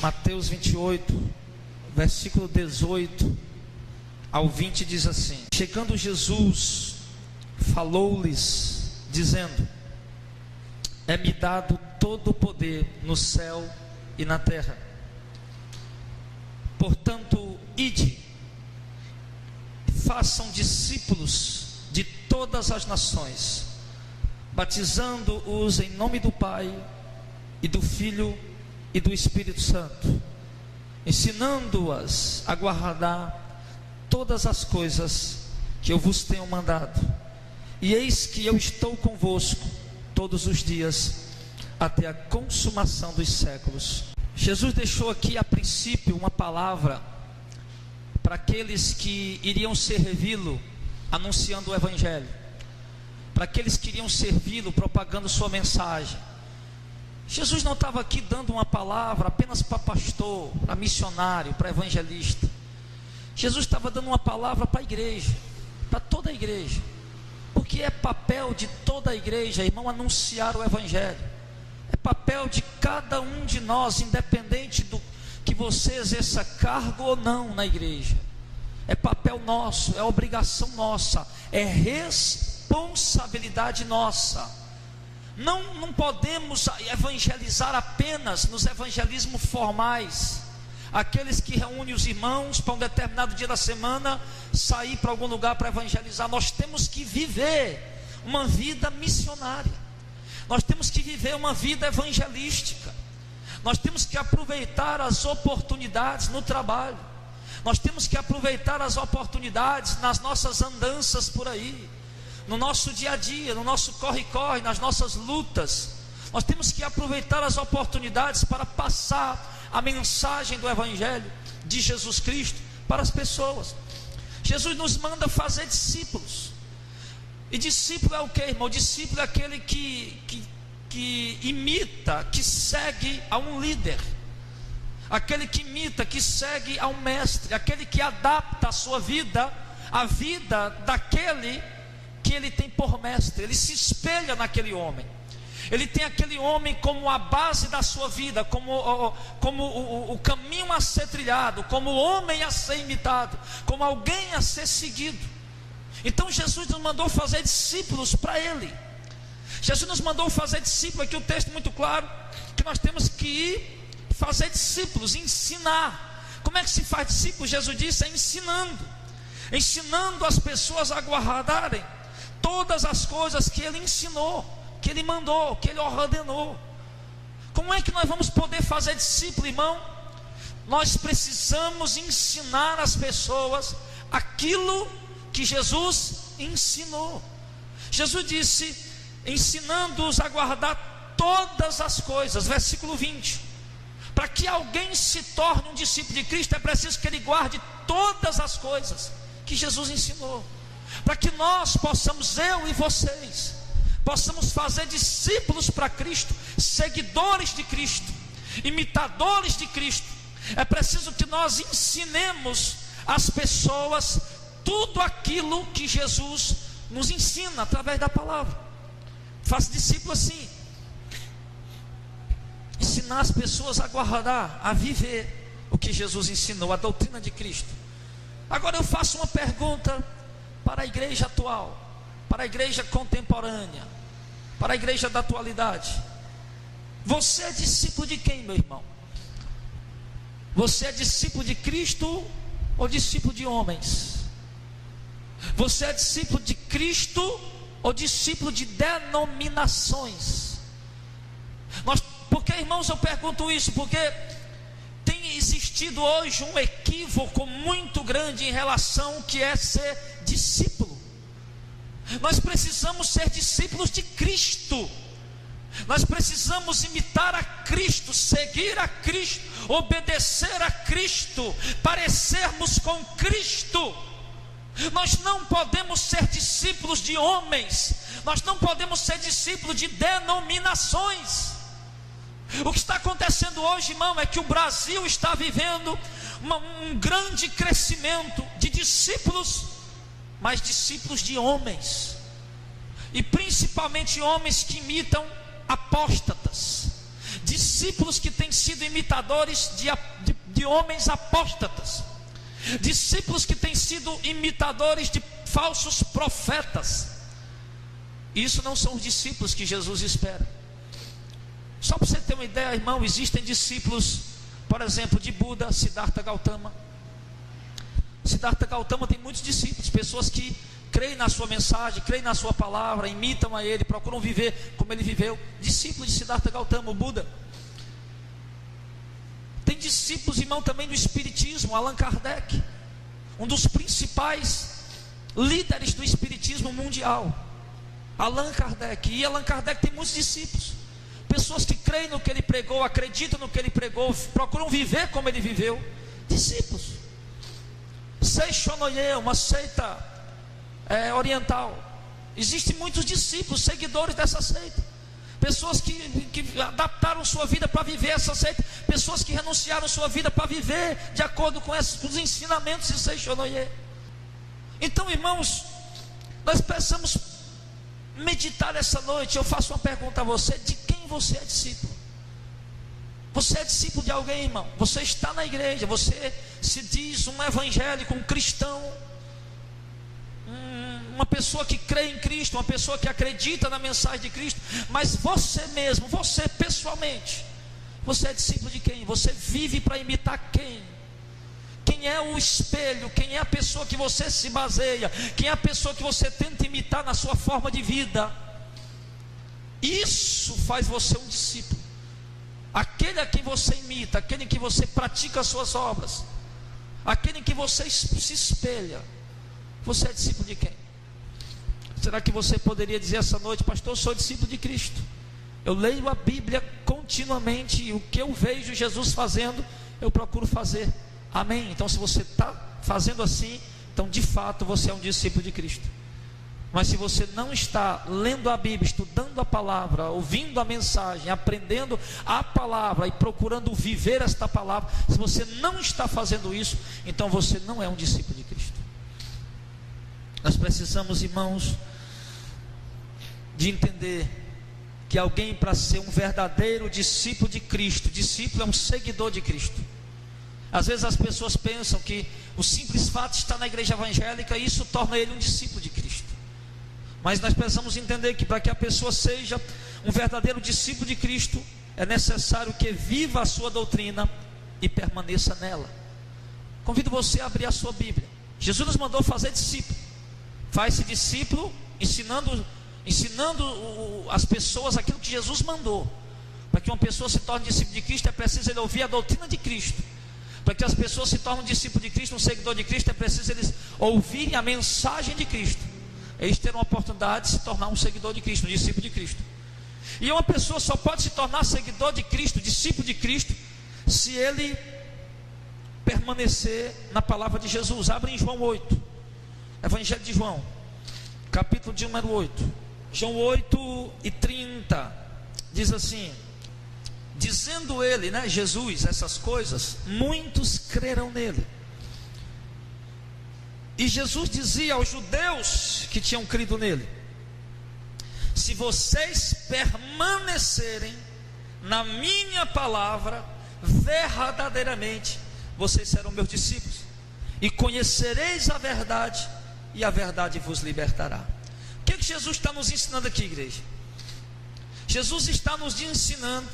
Mateus 28, versículo 18 ao 20 diz assim: chegando Jesus, falou-lhes, dizendo: é-me dado todo o poder no céu e na terra. Portanto, ide, façam discípulos de todas as nações, batizando-os em nome do Pai e do Filho e do Espírito Santo, ensinando-as a guardar todas as coisas que eu vos tenho mandado. E eis que eu estou convosco todos os dias, até a consumação dos séculos. Jesus deixou aqui a princípio uma palavra para aqueles que iriam servi-lo anunciando o Evangelho, para aqueles que iriam servi-lo propagando sua mensagem. Jesus não estava aqui dando uma palavra apenas para pastor, para missionário, para evangelista. Jesus estava dando uma palavra para a igreja, para toda a igreja, porque é papel de toda a igreja, irmão, anunciar o Evangelho. É papel de cada um de nós, independente do que você exerça cargo ou não na igreja. É papel nosso, é obrigação nossa, é responsabilidade nossa. Não podemos evangelizar apenas nos evangelismos formais, aqueles que reúnem os irmãos para um determinado dia da semana, sair para algum lugar para evangelizar. Nós temos que viver uma vida missionária, nós temos que viver uma vida evangelística, nós temos que aproveitar as oportunidades no trabalho, nós temos que aproveitar as oportunidades nas nossas andanças por aí, no nosso dia a dia, no nosso corre-corre, nas nossas lutas. Nós temos que aproveitar as oportunidades para passar a mensagem do Evangelho de Jesus Cristo para as pessoas. Jesus nos manda fazer discípulos. E discípulo é o que, irmão? Discípulo é aquele que imita, que segue a um líder, aquele que imita, que segue a um mestre, aquele que adapta a sua vida à vida daquele que ele tem por mestre. Ele se espelha naquele homem, ele tem aquele homem como a base da sua vida, como o caminho a ser trilhado, como o homem a ser imitado, como alguém a ser seguido. Então Jesus nos mandou fazer discípulos para ele. Jesus nos mandou fazer discípulos, aqui o texto é muito claro, que nós temos que ir fazer discípulos, ensinar. Como é que se faz discípulo? Jesus disse, é ensinando as pessoas a guardarem todas as coisas que ele ensinou, que ele mandou, que ele ordenou. Como é que nós vamos poder fazer discípulo, irmão? Nós precisamos ensinar as pessoas aquilo que Jesus ensinou. Jesus disse, ensinando-os a guardar todas as coisas, versículo 20. Para que alguém se torne um discípulo de Cristo, é preciso que ele guarde todas as coisas que Jesus ensinou, para que nós possamos, eu e vocês, possamos fazer discípulos para Cristo, seguidores de Cristo, imitadores de Cristo. É preciso que nós ensinemos as pessoas tudo aquilo que Jesus nos ensina através da palavra. Faça discípulo assim, ensinar as pessoas a guardar, a viver o que Jesus ensinou, a doutrina de Cristo. Agora eu faço uma pergunta para a igreja atual, para a igreja contemporânea, para a igreja da atualidade. Você é discípulo de quem, meu irmão? Você é discípulo de Cristo ou discípulo de homens? Você é discípulo de Cristo ou discípulo de denominações? Porque, irmãos, eu pergunto isso porque tem existido hoje um equívoco muito grande em relação ao que é ser discípulo. Nós precisamos ser discípulos de Cristo, nós precisamos imitar a Cristo, seguir a Cristo, obedecer a Cristo, parecermos com Cristo. Nós não podemos ser discípulos de homens, nós não podemos ser discípulos de denominações. O que está acontecendo hoje, irmão, é que o Brasil está vivendo um grande crescimento de discípulos, mas discípulos de homens, e principalmente homens que imitam apóstatas, discípulos que têm sido imitadores de homens apóstatas, discípulos que têm sido imitadores de falsos profetas. Isso não são os discípulos que Jesus espera. Só para você ter uma ideia, irmão, existem discípulos, por exemplo, de Buda, Siddhartha Gautama. Siddhartha Gautama tem muitos discípulos, pessoas que creem na sua mensagem, creem na sua palavra, imitam a ele, procuram viver como ele viveu. Discípulo de Siddhartha Gautama, o Buda. Tem discípulos, irmão, também do Espiritismo, Allan Kardec, um dos principais líderes do Espiritismo mundial, Allan Kardec. E Allan Kardec tem muitos discípulos, pessoas que creem no que ele pregou, acreditam no que ele pregou, procuram viver como ele viveu. Discípulos. Seishonoye, uma seita oriental. Existem muitos discípulos, seguidores dessa seita, pessoas que adaptaram sua vida para viver essa seita, pessoas que renunciaram sua vida para viver de acordo com os ensinamentos de Seishonoye. Então, irmãos, nós precisamos meditar essa noite. Eu faço uma pergunta a você: de quem você é discípulo? Você é discípulo de alguém, irmão? Você está na igreja, você se diz um evangélico, um cristão, uma pessoa que crê em Cristo, uma pessoa que acredita na mensagem de Cristo, mas você mesmo, você pessoalmente, você é discípulo de quem? Você vive para imitar quem? Quem é o espelho? Quem é a pessoa que você se baseia? Quem é a pessoa que você tenta imitar na sua forma de vida? Isso faz você um discípulo. Aquele a quem você imita, aquele em que você pratica as suas obras, aquele em que você se espelha. Você é discípulo de quem? Será que você poderia dizer essa noite: pastor, eu sou discípulo de Cristo, eu leio a Bíblia continuamente, e o que eu vejo Jesus fazendo, eu procuro fazer. Amém? Então, se você está fazendo assim, então de fato você é um discípulo de Cristo. Mas se você não está lendo a Bíblia, estudando a palavra, ouvindo a mensagem, aprendendo a palavra e procurando viver esta palavra, se você não está fazendo isso, então você não é um discípulo de Cristo. Nós precisamos, irmãos, de entender que alguém, para ser um verdadeiro discípulo de Cristo, discípulo é um seguidor de Cristo. Às vezes as pessoas pensam que o simples fato de estar na igreja evangélica, isso torna ele um discípulo de Cristo. Mas nós precisamos entender que para que a pessoa seja um verdadeiro discípulo de Cristo, é necessário que viva a sua doutrina e permaneça nela. Convido você a abrir a sua Bíblia. Jesus nos mandou fazer discípulo. Faz-se discípulo ensinando as pessoas aquilo que Jesus mandou. Para que uma pessoa se torne discípulo de Cristo, é preciso ele ouvir a doutrina de Cristo. Para que as pessoas se tornem discípulo de Cristo, um seguidor de Cristo, é preciso eles ouvirem a mensagem de Cristo. Eles terão a oportunidade de se tornar um seguidor de Cristo, um discípulo de Cristo. E uma pessoa só pode se tornar seguidor de Cristo, discípulo de Cristo, se ele permanecer na palavra de Jesus. Abre em João 8, Evangelho de João, capítulo de número 8. João 8:30 diz assim: dizendo ele, Jesus, essas coisas, muitos creram nele. E Jesus dizia aos judeus que tinham crido nele: se vocês permanecerem na minha palavra, verdadeiramente vocês serão meus discípulos, e conhecereis a verdade, e a verdade vos libertará. O que Jesus está nos ensinando aqui, igreja? Jesus está nos ensinando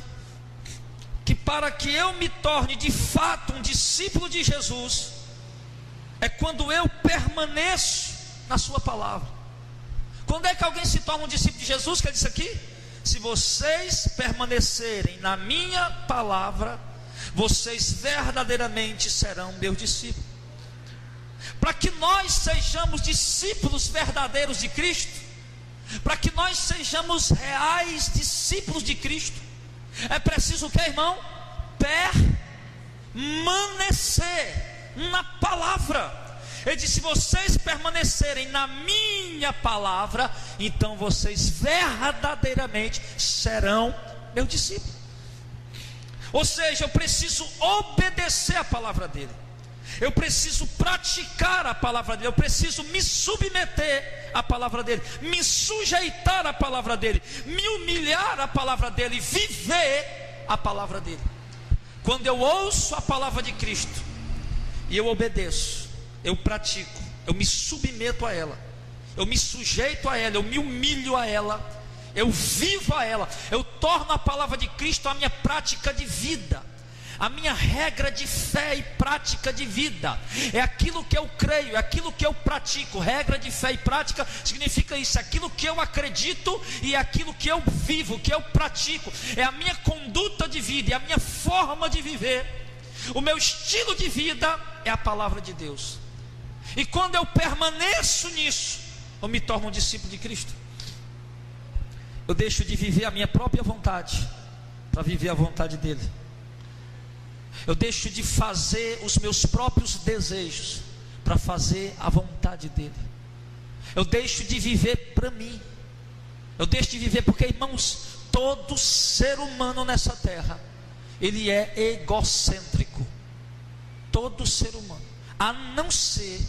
que para que eu me torne de fato um discípulo de Jesus, é quando eu permaneço na sua palavra. Quando é que alguém se torna um discípulo de Jesus? Que ele disse aqui: se vocês permanecerem na minha palavra, vocês verdadeiramente serão meus discípulos. Para que nós sejamos discípulos verdadeiros de Cristo, para que nós sejamos reais discípulos de Cristo, é preciso o que, irmão? Permanecer na palavra. Ele disse: se vocês permanecerem na minha palavra, então vocês verdadeiramente serão meu discípulo. Ou seja, eu preciso obedecer a palavra dele, eu preciso praticar a palavra dele, eu preciso me submeter à palavra dele, me sujeitar à palavra dele, me humilhar à palavra dele, viver a palavra dele. Quando eu ouço a palavra de Cristo e eu obedeço, eu pratico, eu me submeto a ela, eu me sujeito a ela, eu me humilho a ela, eu vivo a ela, eu torno a palavra de Cristo a minha prática de vida, a minha regra de fé e prática de vida. É aquilo que eu creio, é aquilo que eu pratico. Regra de fé e prática significa isso, é aquilo que eu acredito e é aquilo que eu vivo, que eu pratico. É a minha conduta de vida, é a minha forma de viver. O meu estilo de vida é a palavra de Deus. E quando eu permaneço nisso, eu me torno um discípulo de Cristo. Eu deixo de viver a minha própria vontade para viver a vontade dele. Eu deixo de fazer os meus próprios desejos para fazer a vontade dele. Eu deixo de viver para mim. Eu deixo de viver porque, irmãos, todo ser humano nessa terra, ele é egocêntrico. Todo ser humano, a não ser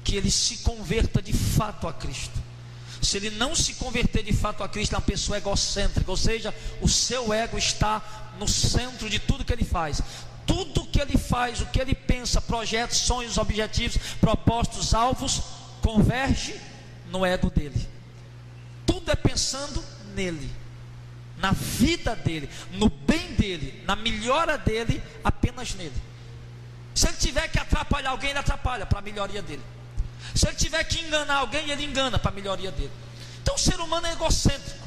que ele se converta de fato a Cristo. Se ele não se converter de fato a Cristo, é uma pessoa egocêntrica, ou seja, o seu ego está no centro de tudo que ele faz. Tudo que ele faz, o que ele pensa, projetos, sonhos, objetivos, propósitos, alvos, converge no ego dele. Tudo é pensando nele, na vida dele, no bem dele, na melhora dele, apenas nele. Se ele tiver que atrapalhar alguém, ele atrapalha para a melhoria dele. Se ele tiver que enganar alguém, ele engana para a melhoria dele. Então o ser humano é egocêntrico.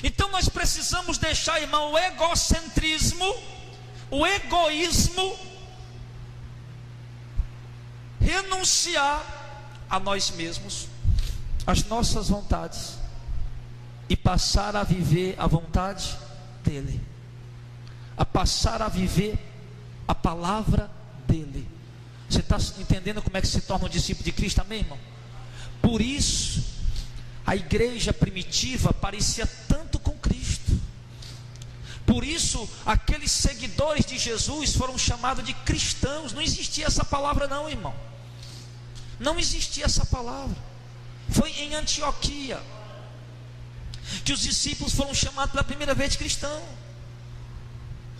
Então nós precisamos deixar, irmão, o egocentrismo, o egoísmo, renunciar a nós mesmos, às nossas vontades, e passar a viver a vontade dele, a passar a viver a palavra dele. Você está entendendo como é que se torna um discípulo de Cristo, amém, irmão? Por isso a igreja primitiva parecia tanto com Cristo. Por isso aqueles seguidores de Jesus foram chamados de cristãos. Não existia essa palavra não, irmão. Não existia essa palavra. Foi em Antioquia que os discípulos foram chamados pela primeira vez de cristão.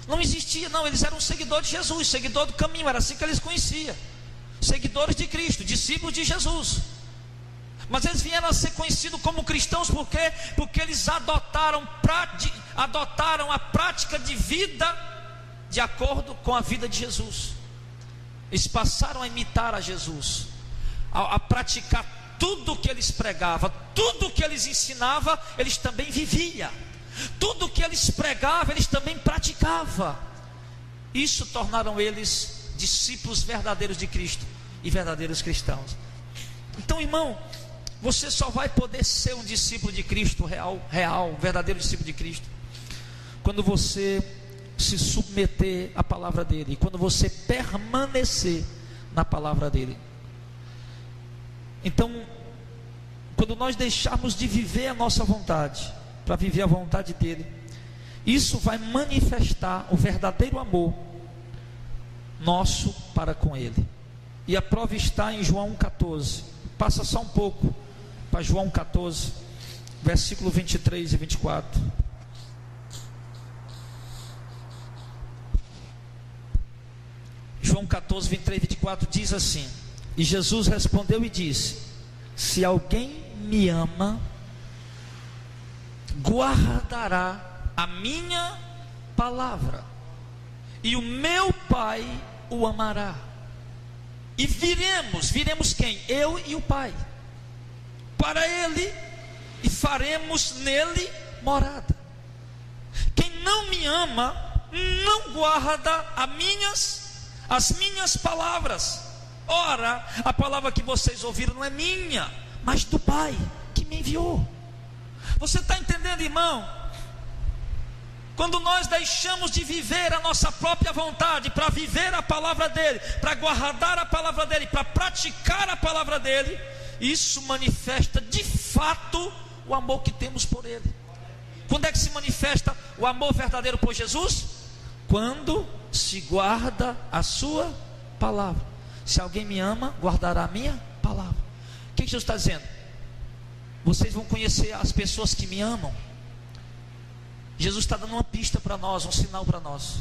Não existia não, eles eram seguidores de Jesus, seguidores do caminho, era assim que eles conheciam. Seguidores de Cristo, discípulos de Jesus. Mas eles vieram a ser conhecidos como cristãos, por quê? Porque eles adotaram a prática de vida de acordo com a vida de Jesus. Eles passaram a imitar a Jesus, a praticar tudo o que eles pregavam, tudo o que eles ensinavam, eles também viviam. Tudo o que eles pregavam, eles também praticavam. Isso tornaram eles discípulos verdadeiros de Cristo e verdadeiros cristãos. Então, irmão, você só vai poder ser um discípulo de Cristo real, verdadeiro discípulo de Cristo, quando você se submeter à palavra dele, e quando você permanecer na palavra dele. Então, quando nós deixarmos de viver a nossa vontade para viver a vontade dele, isso vai manifestar o verdadeiro amor nosso para com ele. E a prova está em João 14. Passa só um pouco para João 14, versículo 23 e 24. João 14, 23 e 24 diz assim: e Jesus respondeu e disse: se alguém me ama, guardará a minha palavra, e o meu Pai o amará, e viremos quem? Eu e o Pai para ele, e faremos nele morada. Quem não me ama não guarda as minhas palavras. Ora, a palavra que vocês ouviram não é minha, mas do Pai que me enviou. Você está entendendo, irmão? Quando nós deixamos de viver a nossa própria vontade para viver a palavra dele, para guardar a palavra dele, para praticar a palavra dele, isso manifesta de fato o amor que temos por ele. Quando é que se manifesta o amor verdadeiro por Jesus? Quando se guarda a sua palavra. Se alguém me ama, guardará a minha palavra. O que Jesus está dizendo? Vocês vão conhecer as pessoas que me amam Jesus está dando uma pista para nós, um sinal para nós.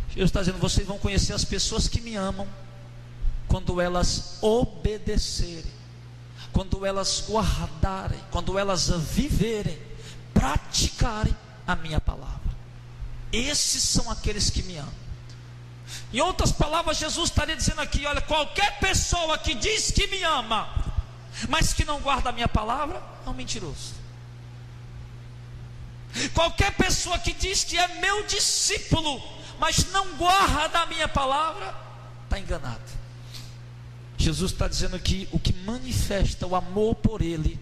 Jesus está dizendo: vocês vão conhecer as pessoas que me amam quando elas obedecerem, quando elas guardarem, quando elas viverem, praticarem a minha palavra. Esses são aqueles que me amam. Em outras palavras, Jesus estaria dizendo aqui: olha, qualquer pessoa que diz que me ama, mas que não guarda a minha palavra, é um mentiroso. Qualquer pessoa que diz que é meu discípulo, mas não guarda a minha palavra, está enganado. Jesus está dizendo que o que manifesta o amor por Ele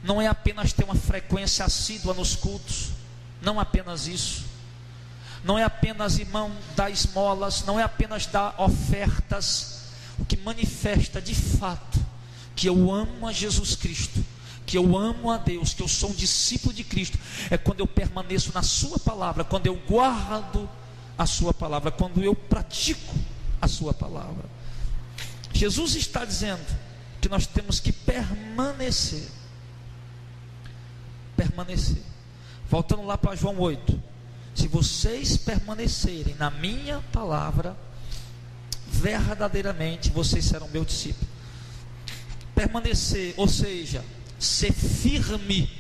não é apenas ter uma frequência assídua nos cultos, não apenas isso, não é apenas, irmão, dar esmolas, não é apenas dar ofertas. O que manifesta de fato que eu amo a Jesus Cristo, que eu amo a Deus, que eu sou um discípulo de Cristo, é quando eu permaneço na sua palavra, quando eu guardo a sua palavra, quando eu pratico a sua palavra. Jesus está dizendo que nós temos que permanecer. Voltando lá para João 8: se vocês permanecerem na minha palavra, verdadeiramente vocês serão meu discípulo. Permanecer, ou seja, ser firme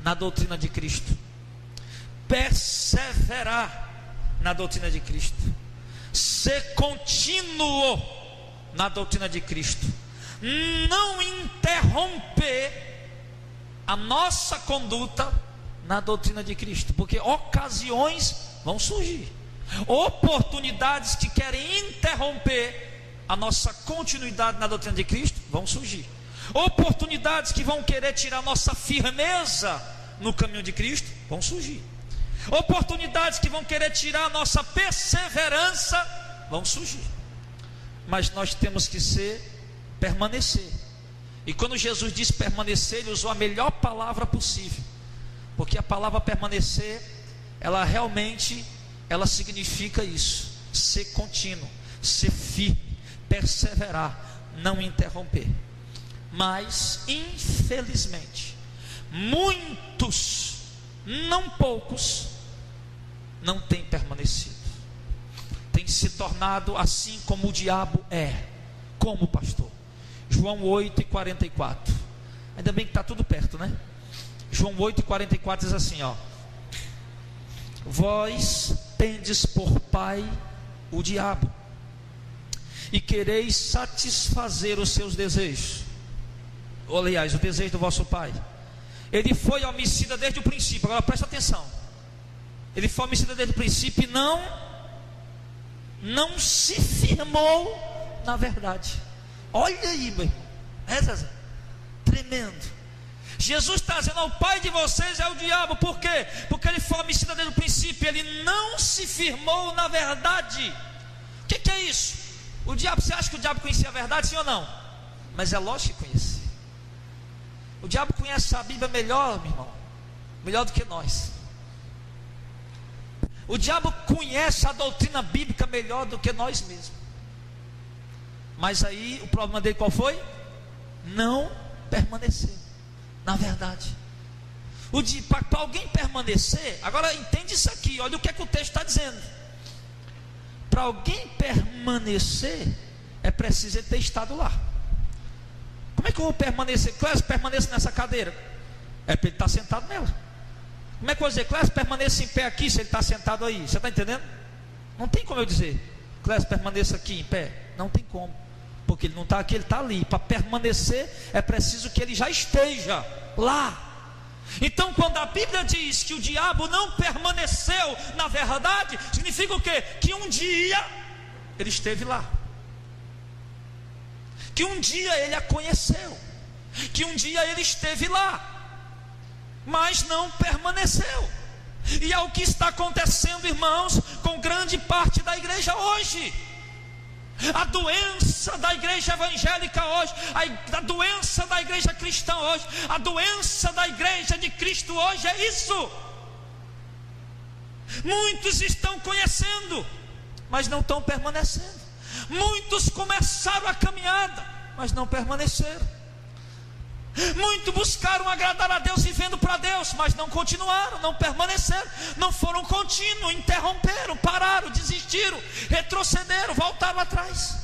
na doutrina de Cristo, perseverar na doutrina de Cristo, ser contínuo na doutrina de Cristo, não interromper a nossa conduta na doutrina de Cristo, porque ocasiões vão surgir, oportunidades que querem interromper a nossa continuidade na doutrina de Cristo vão surgir, oportunidades que vão querer tirar nossa firmeza no caminho de Cristo vão surgir, oportunidades que vão querer tirar a nossa perseverança vão surgir, mas nós temos que permanecer. E quando Jesus disse permanecer, Ele usou a melhor palavra possível, porque a palavra permanecer, ela realmente, ela significa isso: ser contínuo, ser firme, perseverar, não interromper. Mas infelizmente muitos, não poucos, não têm permanecido, tem se tornado assim como o diabo é. Como, pastor? João 8:44. Ainda bem que está tudo perto, né? João 8:44 diz assim, ó: vós tendes por pai o diabo, e quereis satisfazer os seus desejos. Ou, aliás, o desejo do vosso pai. Ele foi homicida desde o princípio. Agora presta atenção. Ele foi homicida desde o princípio e não se firmou na verdade. Olha aí, meu irmão, tremendo. Jesus está dizendo: o pai de vocês é o diabo. Por quê? Porque ele foi homicida desde o princípio, ele não se firmou na verdade. O que é isso? O diabo, você acha que o diabo conhecia a verdade, sim ou não? Mas é lógico que conhecia. O diabo conhece a Bíblia melhor, meu irmão, melhor do que nós. O diabo conhece a doutrina bíblica melhor do que nós mesmos. Mas aí o problema dele qual foi? Não permanecer na verdade. Para alguém permanecer, agora entende isso aqui, olha o que é que o texto está dizendo. Para alguém permanecer, é preciso ter estado lá. Como é que eu vou permanecer? Clésio, permaneça nessa cadeira. É para ele estar sentado nela. Como é que eu vou dizer, Clésio, permaneça em pé aqui, se ele está sentado aí? Você está entendendo? Não tem como eu dizer, Clésio, permaneça aqui em pé. Não tem como, porque ele não está aqui, ele está ali. Para permanecer, é preciso que ele já esteja lá. Então, quando a Bíblia diz que o diabo não permaneceu na verdade, significa o quê? Que um dia ele esteve lá, que um dia ele a conheceu, que um dia ele esteve lá, mas não permaneceu. E é o que está acontecendo, irmãos, com grande parte da igreja hoje. A doença da igreja evangélica hoje, a doença da igreja cristã hoje, a doença da igreja de Cristo hoje é isso. Muitos estão conhecendo, mas não estão permanecendo. Muitos começaram a caminhada, mas não permaneceram. Muitos buscaram agradar a Deus vivendo para Deus, mas não continuaram, não permaneceram, não foram contínuos, interromperam, pararam, desistiram, retrocederam, voltaram atrás.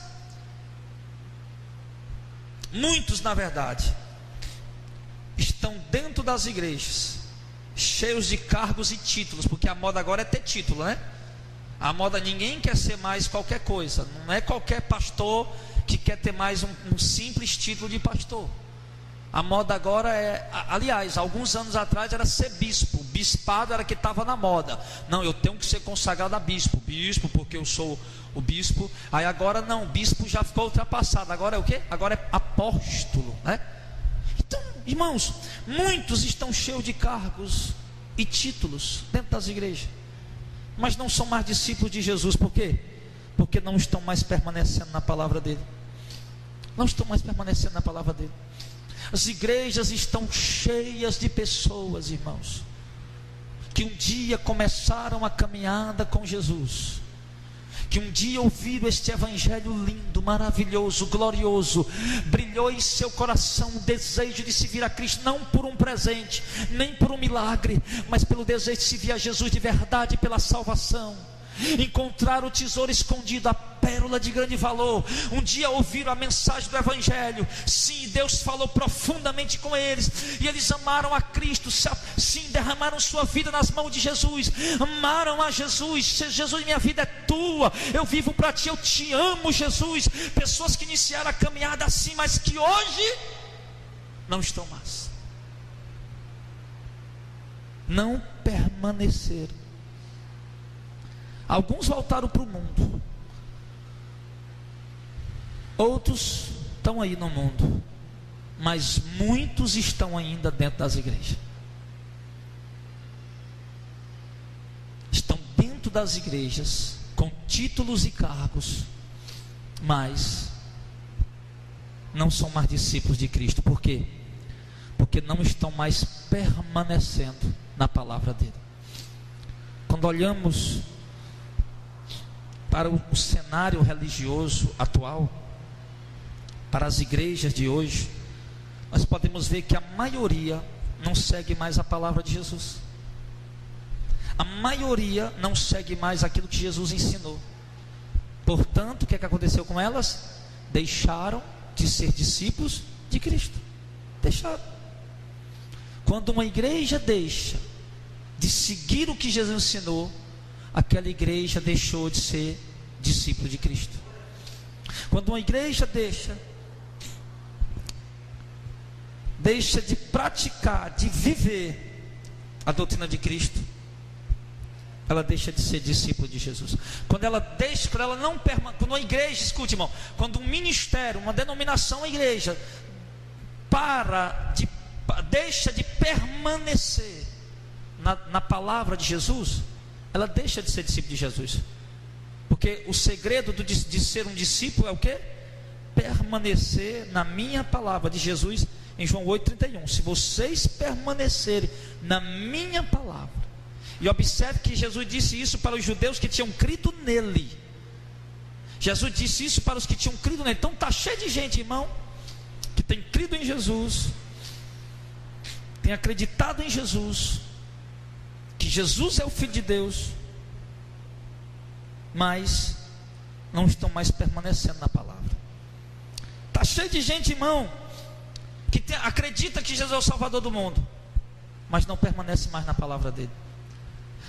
Muitos, na verdade, estão dentro das igrejas, cheios de cargos e títulos, porque a moda agora é ter título, né? A moda, ninguém quer ser mais qualquer coisa, não é qualquer pastor que quer ter mais um simples título de pastor. A moda agora é, aliás, alguns anos atrás era ser bispo, bispado era que estava na moda. Não, eu tenho que ser consagrado a bispo, porque eu sou o bispo. Aí agora não, bispo já ficou ultrapassado, agora é o quê? Agora é apóstolo, né? Então, irmãos, muitos estão cheios de cargos e títulos dentro das igrejas, mas não são mais discípulos de Jesus. Por quê? Porque não estão mais permanecendo na palavra dele. Não estão mais permanecendo na palavra dele. As igrejas estão cheias de pessoas, irmãos, que um dia começaram a caminhada com Jesus, que um dia ouviram este evangelho lindo, maravilhoso, glorioso, brilhou em seu coração o desejo de se vir a Cristo, não por um presente, nem por um milagre, mas pelo desejo de se vir a Jesus de verdade, pela salvação. Encontraram o tesouro escondido, a pérola de grande valor. Um dia ouviram a mensagem do evangelho. Sim, Deus falou profundamente com eles, e eles amaram a Cristo. Sim, derramaram sua vida nas mãos de Jesus, amaram a Jesus. Jesus, minha vida é tua, eu vivo para ti, eu te amo, Jesus. Pessoas que iniciaram a caminhada assim, mas que hoje não estão mais, não permaneceram. Alguns voltaram para o mundo, outros estão aí no mundo, mas muitos estão ainda dentro das igrejas. Estão dentro das igrejas, com títulos e cargos, mas não são mais discípulos de Cristo. Por quê? Porque não estão mais permanecendo na palavra dele. Quando olhamos para o cenário religioso atual, para as igrejas de hoje, nós podemos ver que a maioria não segue mais a palavra de Jesus. A maioria não segue mais aquilo que Jesus ensinou. Portanto, o que aconteceu com elas? Deixaram de ser discípulos de Cristo. Deixaram. Quando uma igreja deixa de seguir o que Jesus ensinou, aquela igreja deixou de ser discípulo de Cristo. Quando uma igreja deixa de praticar, de viver a doutrina de Cristo, ela deixa de ser discípulo de Jesus. Quando uma igreja, escute, irmão, quando um ministério, uma denominação, uma igreja deixa de permanecer na palavra de Jesus, ela deixa de ser discípulo de Jesus. Porque o segredo de ser um discípulo é o quê? Permanecer na minha palavra, de Jesus em João 8,31. Se vocês permanecerem na minha palavra. E observe que Jesus disse isso para os judeus que tinham crido nele. Jesus disse isso para os que tinham crido nele. Então está cheio de gente, irmão, que tem crido em Jesus, tem acreditado em Jesus, que Jesus é o Filho de Deus, mas não estão mais permanecendo na palavra. Está cheio de gente, irmão, que acredita que Jesus é o Salvador do mundo, mas não permanece mais na palavra dele.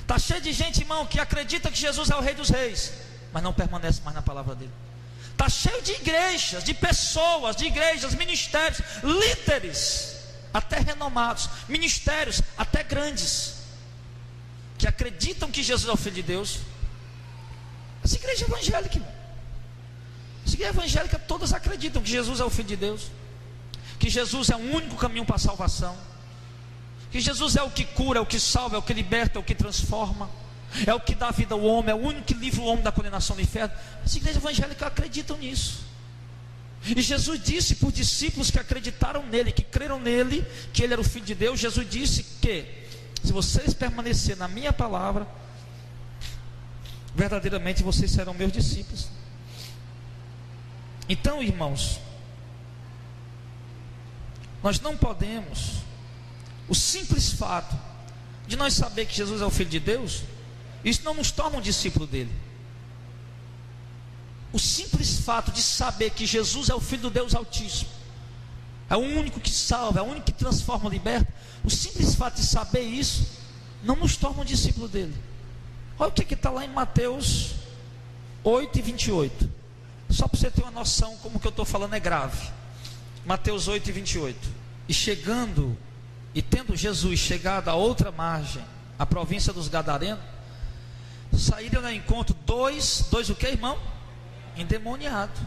Está cheio de gente, irmão, que acredita que Jesus é o Rei dos Reis, mas não permanece mais na palavra dele. Está cheio de igrejas, de pessoas, de igrejas, ministérios, líderes, até renomados, ministérios até grandes, que acreditam que Jesus é o Filho de Deus. Essa igreja evangélica, irmão, essa igreja evangélica, todas acreditam que Jesus é o Filho de Deus, que Jesus é o único caminho para a salvação, que Jesus é o que cura, é o que salva, é o que liberta, é o que transforma, é o que dá vida ao homem, é o único que livra o homem da condenação do inferno. Essa igreja evangélica acreditam nisso. E Jesus disse para os discípulos que acreditaram nele, que creram nele, que ele era o Filho de Deus. Jesus disse que se vocês permanecerem na minha palavra, verdadeiramente vocês serão meus discípulos. Então, irmãos, Nós não podemos, o simples fato de nós saber que Jesus é o Filho de Deus, isso não nos torna um discípulo dele. O simples fato de saber que Jesus é o Filho do Deus Altíssimo, é o único que salva, é o único que transforma, liberta, o simples fato de saber isso não nos torna um discípulo dele. Olha o que está lá em Mateus 8:28. Só para você ter uma noção como o que eu estou falando é grave. Mateus 8:28. E chegando, e tendo Jesus chegado à outra margem, a província dos Gadarenos, saíram ao encontro dois o que, irmão? Endemoniados,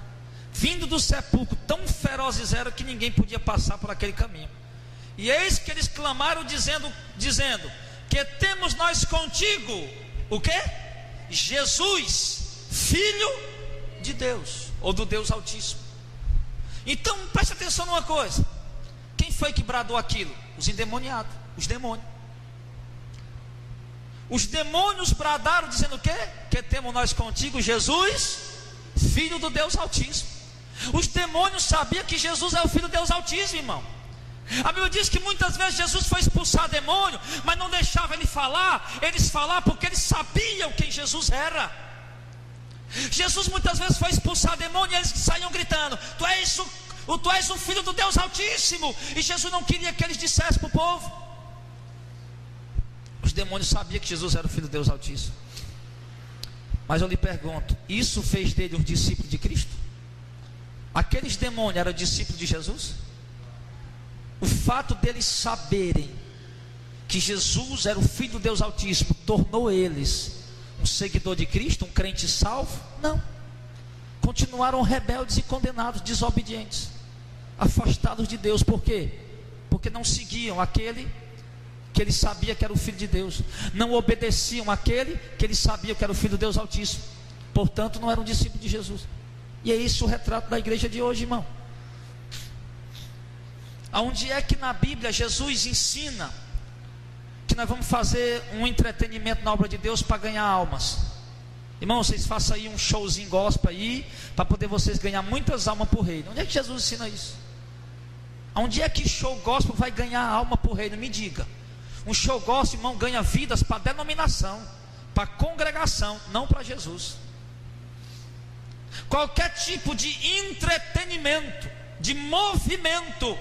vindo do sepulcro, tão ferozes eram que ninguém podia passar por aquele caminho. E eis que eles clamaram dizendo, que temos nós contigo, o que? Jesus, Filho de Deus, ou do Deus Altíssimo. Então preste atenção numa coisa: quem foi que bradou aquilo? Os endemoniados, os demônios. Os demônios bradaram dizendo o quê? Que temos nós contigo, Jesus, Filho do Deus Altíssimo. Os demônios sabiam que Jesus é o Filho do Deus Altíssimo, irmão. A Bíblia diz que muitas vezes Jesus foi expulsar demônio, mas não deixava eles falar porque eles sabiam quem Jesus era. Jesus muitas vezes foi expulsar demônio e eles saíam gritando: tu és o Filho do Deus Altíssimo. E Jesus não queria que eles dissessem para o povo. Os demônios sabiam que Jesus era o Filho do Deus Altíssimo. Mas eu lhe pergunto, isso fez dele um discípulo de Cristo? Aqueles demônios eram discípulos de Jesus? O fato deles saberem que Jesus era o Filho do Deus Altíssimo tornou eles um seguidor de Cristo, um crente salvo? Não. Continuaram rebeldes e condenados, desobedientes, afastados de Deus. Por quê? Porque não seguiam aquele que ele sabia que era o Filho de Deus, não obedeciam aquele que ele sabia que era o Filho do Deus Altíssimo, portanto não eram discípulos de Jesus. E é isso o retrato da igreja de hoje, irmão. Aonde é que na Bíblia Jesus ensina que nós vamos fazer um entretenimento na obra de Deus para ganhar almas? Irmão, vocês façam aí um showzinho gospel aí, para poder vocês ganhar muitas almas por reino. Onde é que Jesus ensina isso? Onde é que show gospel vai ganhar alma por reino? Me diga. Um show gospel, irmão, ganha vidas para denominação, para congregação, não para Jesus. Qualquer tipo de entretenimento, de movimento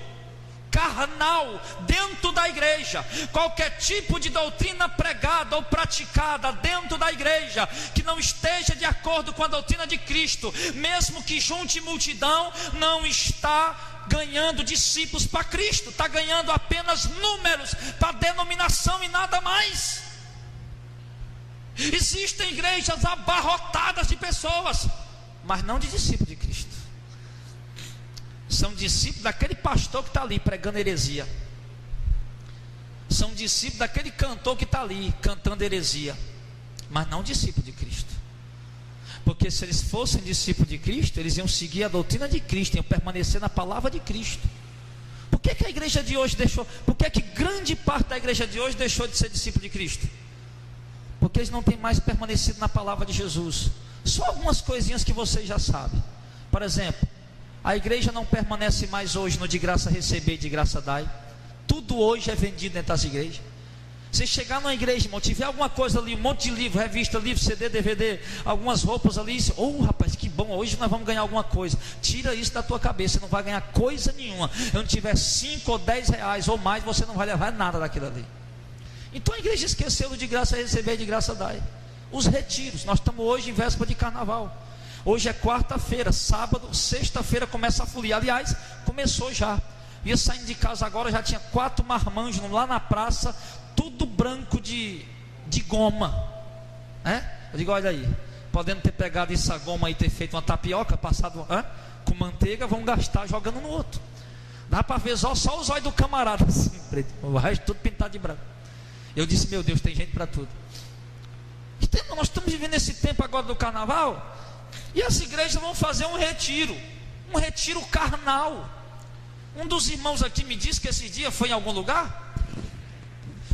carnal dentro da igreja, qualquer tipo de doutrina pregada ou praticada dentro da igreja que não esteja de acordo com a doutrina de Cristo, mesmo que junte multidão, não está ganhando discípulos para Cristo, está ganhando apenas números para denominação e nada mais. Existem igrejas abarrotadas de pessoas, mas não de discípulos de Cristo. São discípulos daquele pastor que está ali pregando heresia. São discípulos daquele cantor que está ali cantando heresia, mas não discípulos de Cristo. Porque se eles fossem discípulos de Cristo, eles iam seguir a doutrina de Cristo, iam permanecer na palavra de Cristo. Por que a igreja de hoje deixou? Por que grande parte da igreja de hoje deixou de ser discípulo de Cristo? Porque eles não têm mais permanecido na palavra de Jesus. Só algumas coisinhas que vocês já sabem. Por exemplo, a igreja não permanece mais hoje no de graça receber e de graça dai. Tudo hoje é vendido dentro das igrejas. Você chegar numa igreja, irmão, tiver alguma coisa ali, um monte de livro, revista, livro, CD, DVD, algumas roupas ali, rapaz, que bom, hoje nós vamos ganhar alguma coisa. Tira isso da tua cabeça, você não vai ganhar coisa nenhuma. Se não tiver 5 ou 10 reais ou mais, você não vai levar nada daquilo ali. Então a igreja esqueceu do de graça receber e de graça dai. Os retiros, nós estamos hoje em véspera de carnaval. Hoje é quarta-feira, sábado, sexta-feira começa a folia. Aliás, começou já. Ia saindo de casa agora, já tinha 4 marmanjos lá na praça, tudo branco de goma. Eu digo, olha aí, podendo ter pegado essa goma e ter feito uma tapioca, passado com manteiga, vão gastar jogando no outro. Dá para ver só os olhos do camarada assim, preto, o resto tudo pintado de branco. Eu disse, meu Deus, tem gente para tudo. Então, nós estamos vivendo esse tempo agora do carnaval, e as igrejas vão fazer um retiro carnal. Um dos irmãos aqui me disse que esse dia foi em algum lugar,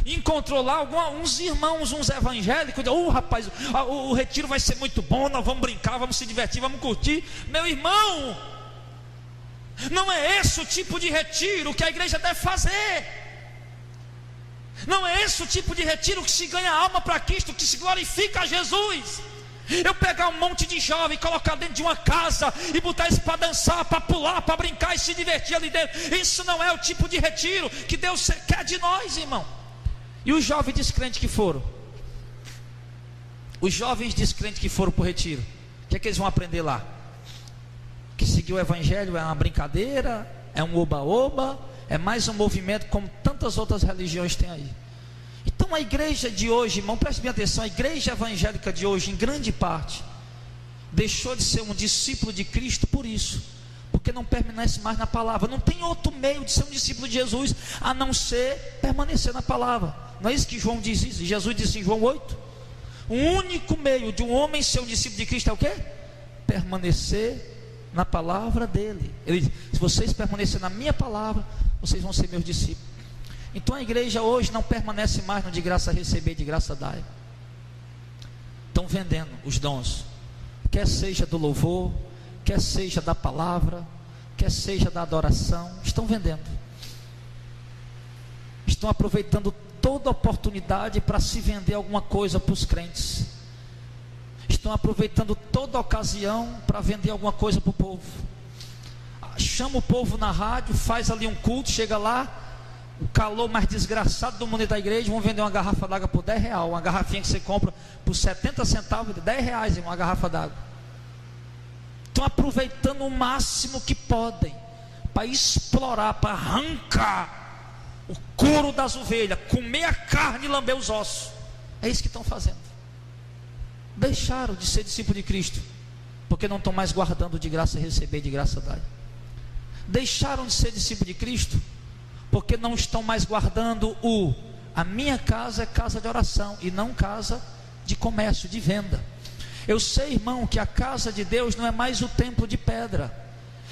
encontrou lá uns irmãos, uns evangélicos. Rapaz, o retiro vai ser muito bom, nós vamos brincar, vamos se divertir, vamos curtir. Meu irmão, Não é esse o tipo de retiro que a igreja deve fazer. Não é esse o tipo de retiro que se ganha alma para Cristo, que se glorifica a Jesus. Eu pegar um monte de jovem, colocar dentro de uma casa e botar eles para dançar, para pular, para brincar e se divertir ali dentro, isso não é o tipo de retiro que Deus quer de nós, irmão. E os jovens descrentes que foram? Os jovens descrentes que foram para o retiro, o que é que eles vão aprender lá? Que seguir o evangelho é uma brincadeira, é um oba-oba, é mais um movimento como tantas outras religiões têm aí. Então a igreja de hoje, irmão, preste bem atenção, a igreja evangélica de hoje, em grande parte, deixou de ser um discípulo de Cristo por isso, porque não permanece mais na palavra. Não tem outro meio de ser um discípulo de Jesus, a não ser permanecer na palavra. Não é isso que João diz isso? Jesus disse em João 8, o único meio de um homem ser um discípulo de Cristo é o quê? Permanecer na palavra dele. Ele diz, se vocês permanecerem na minha palavra, vocês vão ser meus discípulos. Então a igreja hoje não permanece mais no de graça receber, de graça dar. Estão vendendo os dons, quer seja do louvor, quer seja da palavra, quer seja da adoração, estão vendendo. Estão aproveitando toda oportunidade para se vender alguma coisa para os crentes. Estão aproveitando toda ocasião para vender alguma coisa para o povo. Chama o povo na rádio, faz ali um culto, chega lá, o calor mais desgraçado do mundo da igreja, vão vender uma garrafa d'água por R$10, uma garrafinha que você compra por 70 centavos, R$10, uma garrafa d'água. Estão aproveitando o máximo que podem para explorar, para arrancar o couro das ovelhas, comer a carne e lamber os ossos. É isso que estão fazendo. Deixaram de ser discípulo de Cristo, porque não estão mais guardando de graça receber, de graça dar. Deixaram de ser discípulo de Cristo, porque não estão mais guardando a minha casa é casa de oração e não casa de comércio, de venda. Eu sei, irmão, que a casa de Deus não é mais o templo de pedra.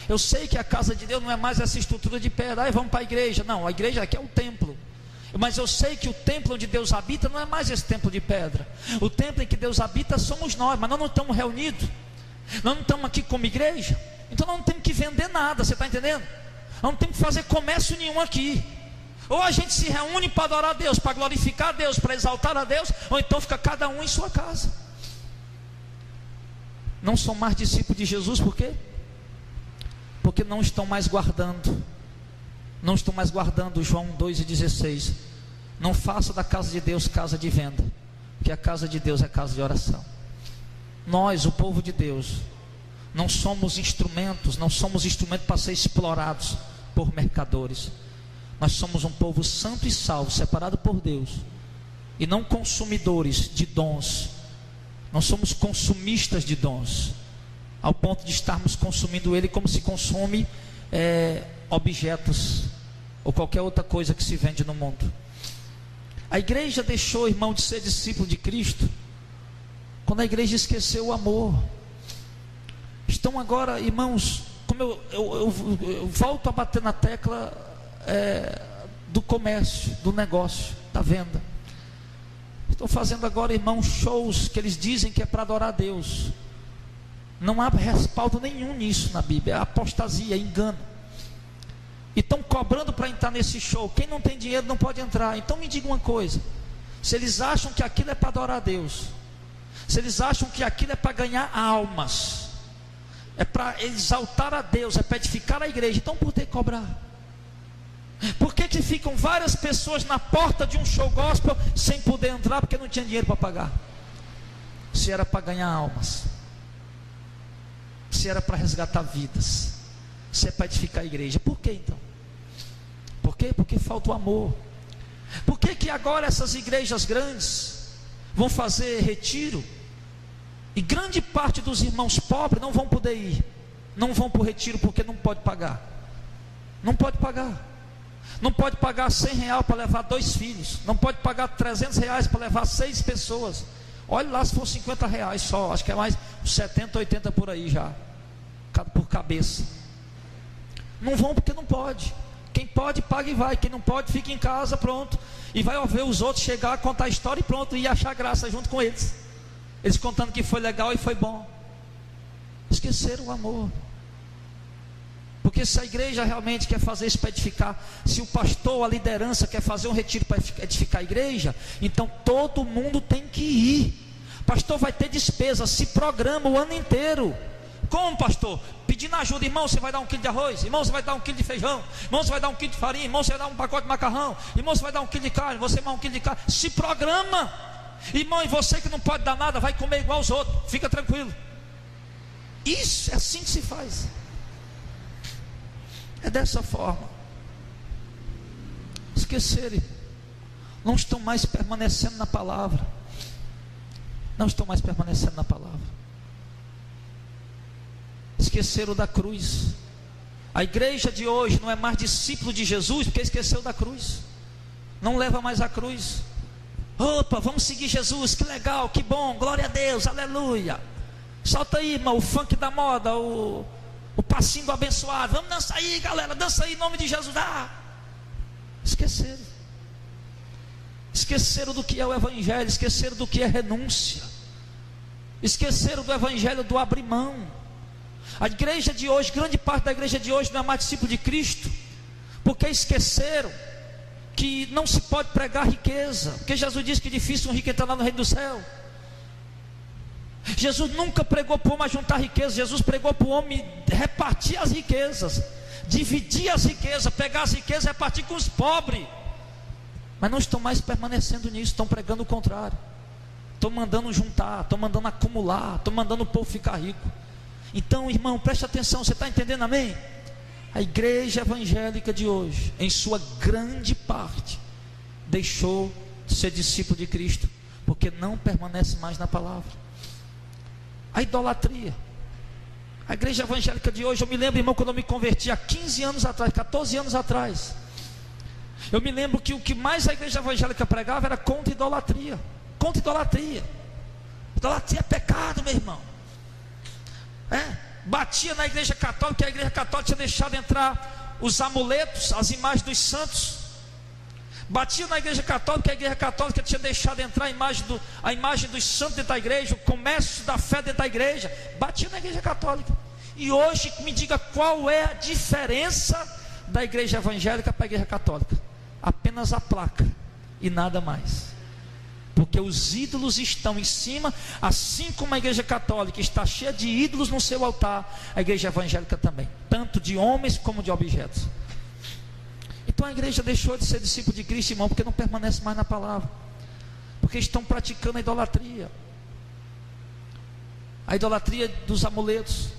Eu sei que a casa de Deus não é mais essa estrutura de pedra. Aí vamos para a igreja. Não, a igreja aqui é o templo. Mas eu sei que o templo onde Deus habita não é mais esse templo de pedra. O templo em que Deus habita somos nós, mas nós não estamos reunidos. Nós não estamos aqui como igreja. Então nós não temos que vender nada, você está entendendo? Nós não temos que fazer comércio nenhum aqui. Ou a gente se reúne para adorar a Deus, para glorificar a Deus, para exaltar a Deus, ou então fica cada um em sua casa. Não são mais discípulos de Jesus, por quê? Porque não estão mais guardando. Não estão mais guardando João 2,16. Não faça da casa de Deus casa de venda, porque a casa de Deus é casa de oração. Nós, o povo de Deus, não somos instrumentos, não somos instrumentos para ser explorados por mercadores. Nós somos um povo santo e salvo, separado por Deus, e não consumidores de dons. Não somos consumistas de dons, ao ponto de estarmos consumindo ele como se consome objetos ou qualquer outra coisa que se vende no mundo. A igreja deixou, irmão, de ser discípulo de Cristo quando a igreja esqueceu o amor. Estão agora, irmãos, como eu volto a bater na tecla do comércio, do negócio, da venda. Estão fazendo agora, irmãos, shows que eles dizem que é para adorar a Deus. Não há respaldo nenhum nisso na Bíblia, é apostasia, é engano. E estão cobrando para entrar nesse show. Quem não tem dinheiro não pode entrar. Então me diga uma coisa: se eles acham que aquilo é para adorar a Deus, se eles acham que aquilo é para ganhar almas, é para exaltar a Deus, é para edificar a igreja, então por que cobrar? Por que ficam várias pessoas na porta de um show gospel sem poder entrar porque não tinha dinheiro para pagar? Se era para ganhar almas, se era para resgatar vidas, se é para edificar a igreja, por que então? Por quê? Porque falta o amor. Por que agora essas igrejas grandes vão fazer retiro e grande parte dos irmãos pobres não vão poder ir, não vão para o retiro porque não pode pagar? Não pode pagar. Não pode pagar R$100 para levar 2 filhos. Não pode pagar R$300 para levar 6 pessoas. Olha lá se for R$50 só. Acho que é mais 70, 80 por aí já, por cabeça. Não vão porque não pode. Quem pode, paga e vai. Quem não pode, fica em casa, pronto. E vai ver os outros chegar, contar a história e pronto. E achar graça junto com eles. Eles contando que foi legal e foi bom. Esqueceram o amor. Porque se a igreja realmente quer fazer isso para edificar, se o pastor, a liderança quer fazer um retiro para edificar a igreja, então todo mundo tem que ir. Pastor, vai ter despesa, se programa o ano inteiro. Como, pastor? Pedindo ajuda. Irmão, você vai dar 1 quilo de arroz, irmão, você vai dar 1 quilo de feijão, irmão, você vai dar 1 quilo de farinha, irmão, você vai dar um pacote de macarrão, irmão, você vai dar 1 quilo de carne, você vai dar 1 quilo de carne. Se programa. Irmão, e você que não pode dar nada, vai comer igual os outros, fica tranquilo. Isso é assim que se faz. É dessa forma. Esquecerem, não estão mais permanecendo na palavra. Não estão mais permanecendo na palavra. Esqueceram da cruz. A igreja de hoje não é mais discípulo de Jesus porque esqueceu da cruz. Não leva mais a cruz. Opa, vamos seguir Jesus, que legal, que bom, glória a Deus, aleluia. Solta aí, irmão, o funk da moda, o passinho do abençoado. Vamos dançar aí, galera, dança aí em nome de Jesus. Esqueceram. Esqueceram do que é o evangelho, esqueceram do que é renúncia, esqueceram do evangelho do abrir mão. A igreja de hoje, grande parte da igreja de hoje não é mais discípulo de Cristo, porque esqueceram que não se pode pregar riqueza, porque Jesus disse que é difícil um rico entrar lá no reino do céu. Jesus nunca pregou para o homem juntar riqueza. Jesus pregou para o homem repartir as riquezas, dividir as riquezas, pegar as riquezas e repartir com os pobres. Mas não estão mais permanecendo nisso, estão pregando o contrário. Estão mandando juntar, estão mandando acumular, estão mandando o povo ficar rico. Então, irmão, preste atenção, você está entendendo, amém? A igreja evangélica de hoje, em sua grande parte, deixou de ser discípulo de Cristo, porque não permanece mais na palavra. A idolatria. A igreja evangélica de hoje, eu me lembro, irmão, quando eu me converti há 15 anos atrás, 14 anos atrás, eu me lembro que o que mais a igreja evangélica pregava era contra idolatria. Contra idolatria. Idolatria é pecado, meu irmão. Batia na igreja católica, que a igreja católica tinha deixado entrar os amuletos, as imagens dos santos. Batia na igreja católica, que a igreja católica tinha deixado entrar a imagem dos santos dentro da igreja, o comércio da fé dentro da igreja. Batia na igreja católica. E hoje me diga qual é a diferença da igreja evangélica para a igreja católica. Apenas a placa e nada mais. Porque os ídolos estão em cima, assim como a igreja católica está cheia de ídolos no seu altar, a igreja evangélica também, tanto de homens como de objetos. Então a igreja deixou de ser discípulo de Cristo, irmão, porque não permanece mais na palavra, porque estão praticando a idolatria dos amuletos,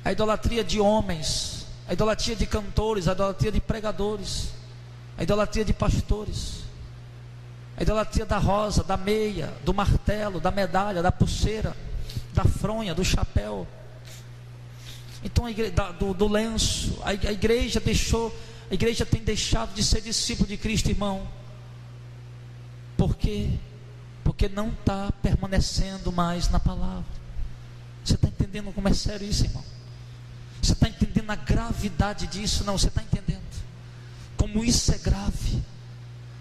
a idolatria de homens, a idolatria de cantores, a idolatria de pregadores, a idolatria de pastores, a idolatria da rosa, da meia, do martelo, da medalha, da pulseira, da fronha, do chapéu. Então do lenço. A igreja tem deixado de ser discípulo de Cristo, irmão. Por quê? Porque não está permanecendo mais na palavra. Você está entendendo como é sério isso, irmão? Você está entendendo a gravidade disso? Não, você está entendendo como isso é grave,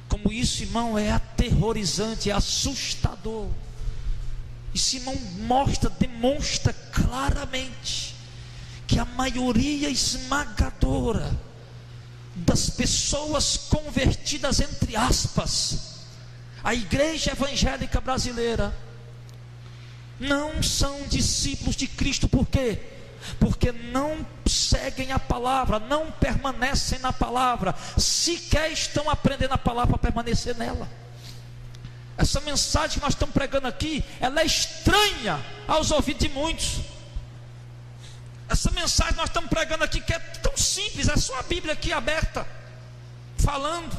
como isso, irmão, é aterrorizante, é assustador. Isso, irmão, demonstra claramente que a maioria esmagadora das pessoas convertidas, entre aspas, a igreja evangélica brasileira, não são discípulos de Cristo. Por quê? Porque não seguem a palavra, não permanecem na palavra, sequer estão aprendendo a palavra para permanecer nela. Essa mensagem que nós estamos pregando aqui, ela é estranha aos ouvidos de muitos. Essa mensagem que nós estamos pregando aqui, que é tão simples, é só a Bíblia aqui aberta, falando.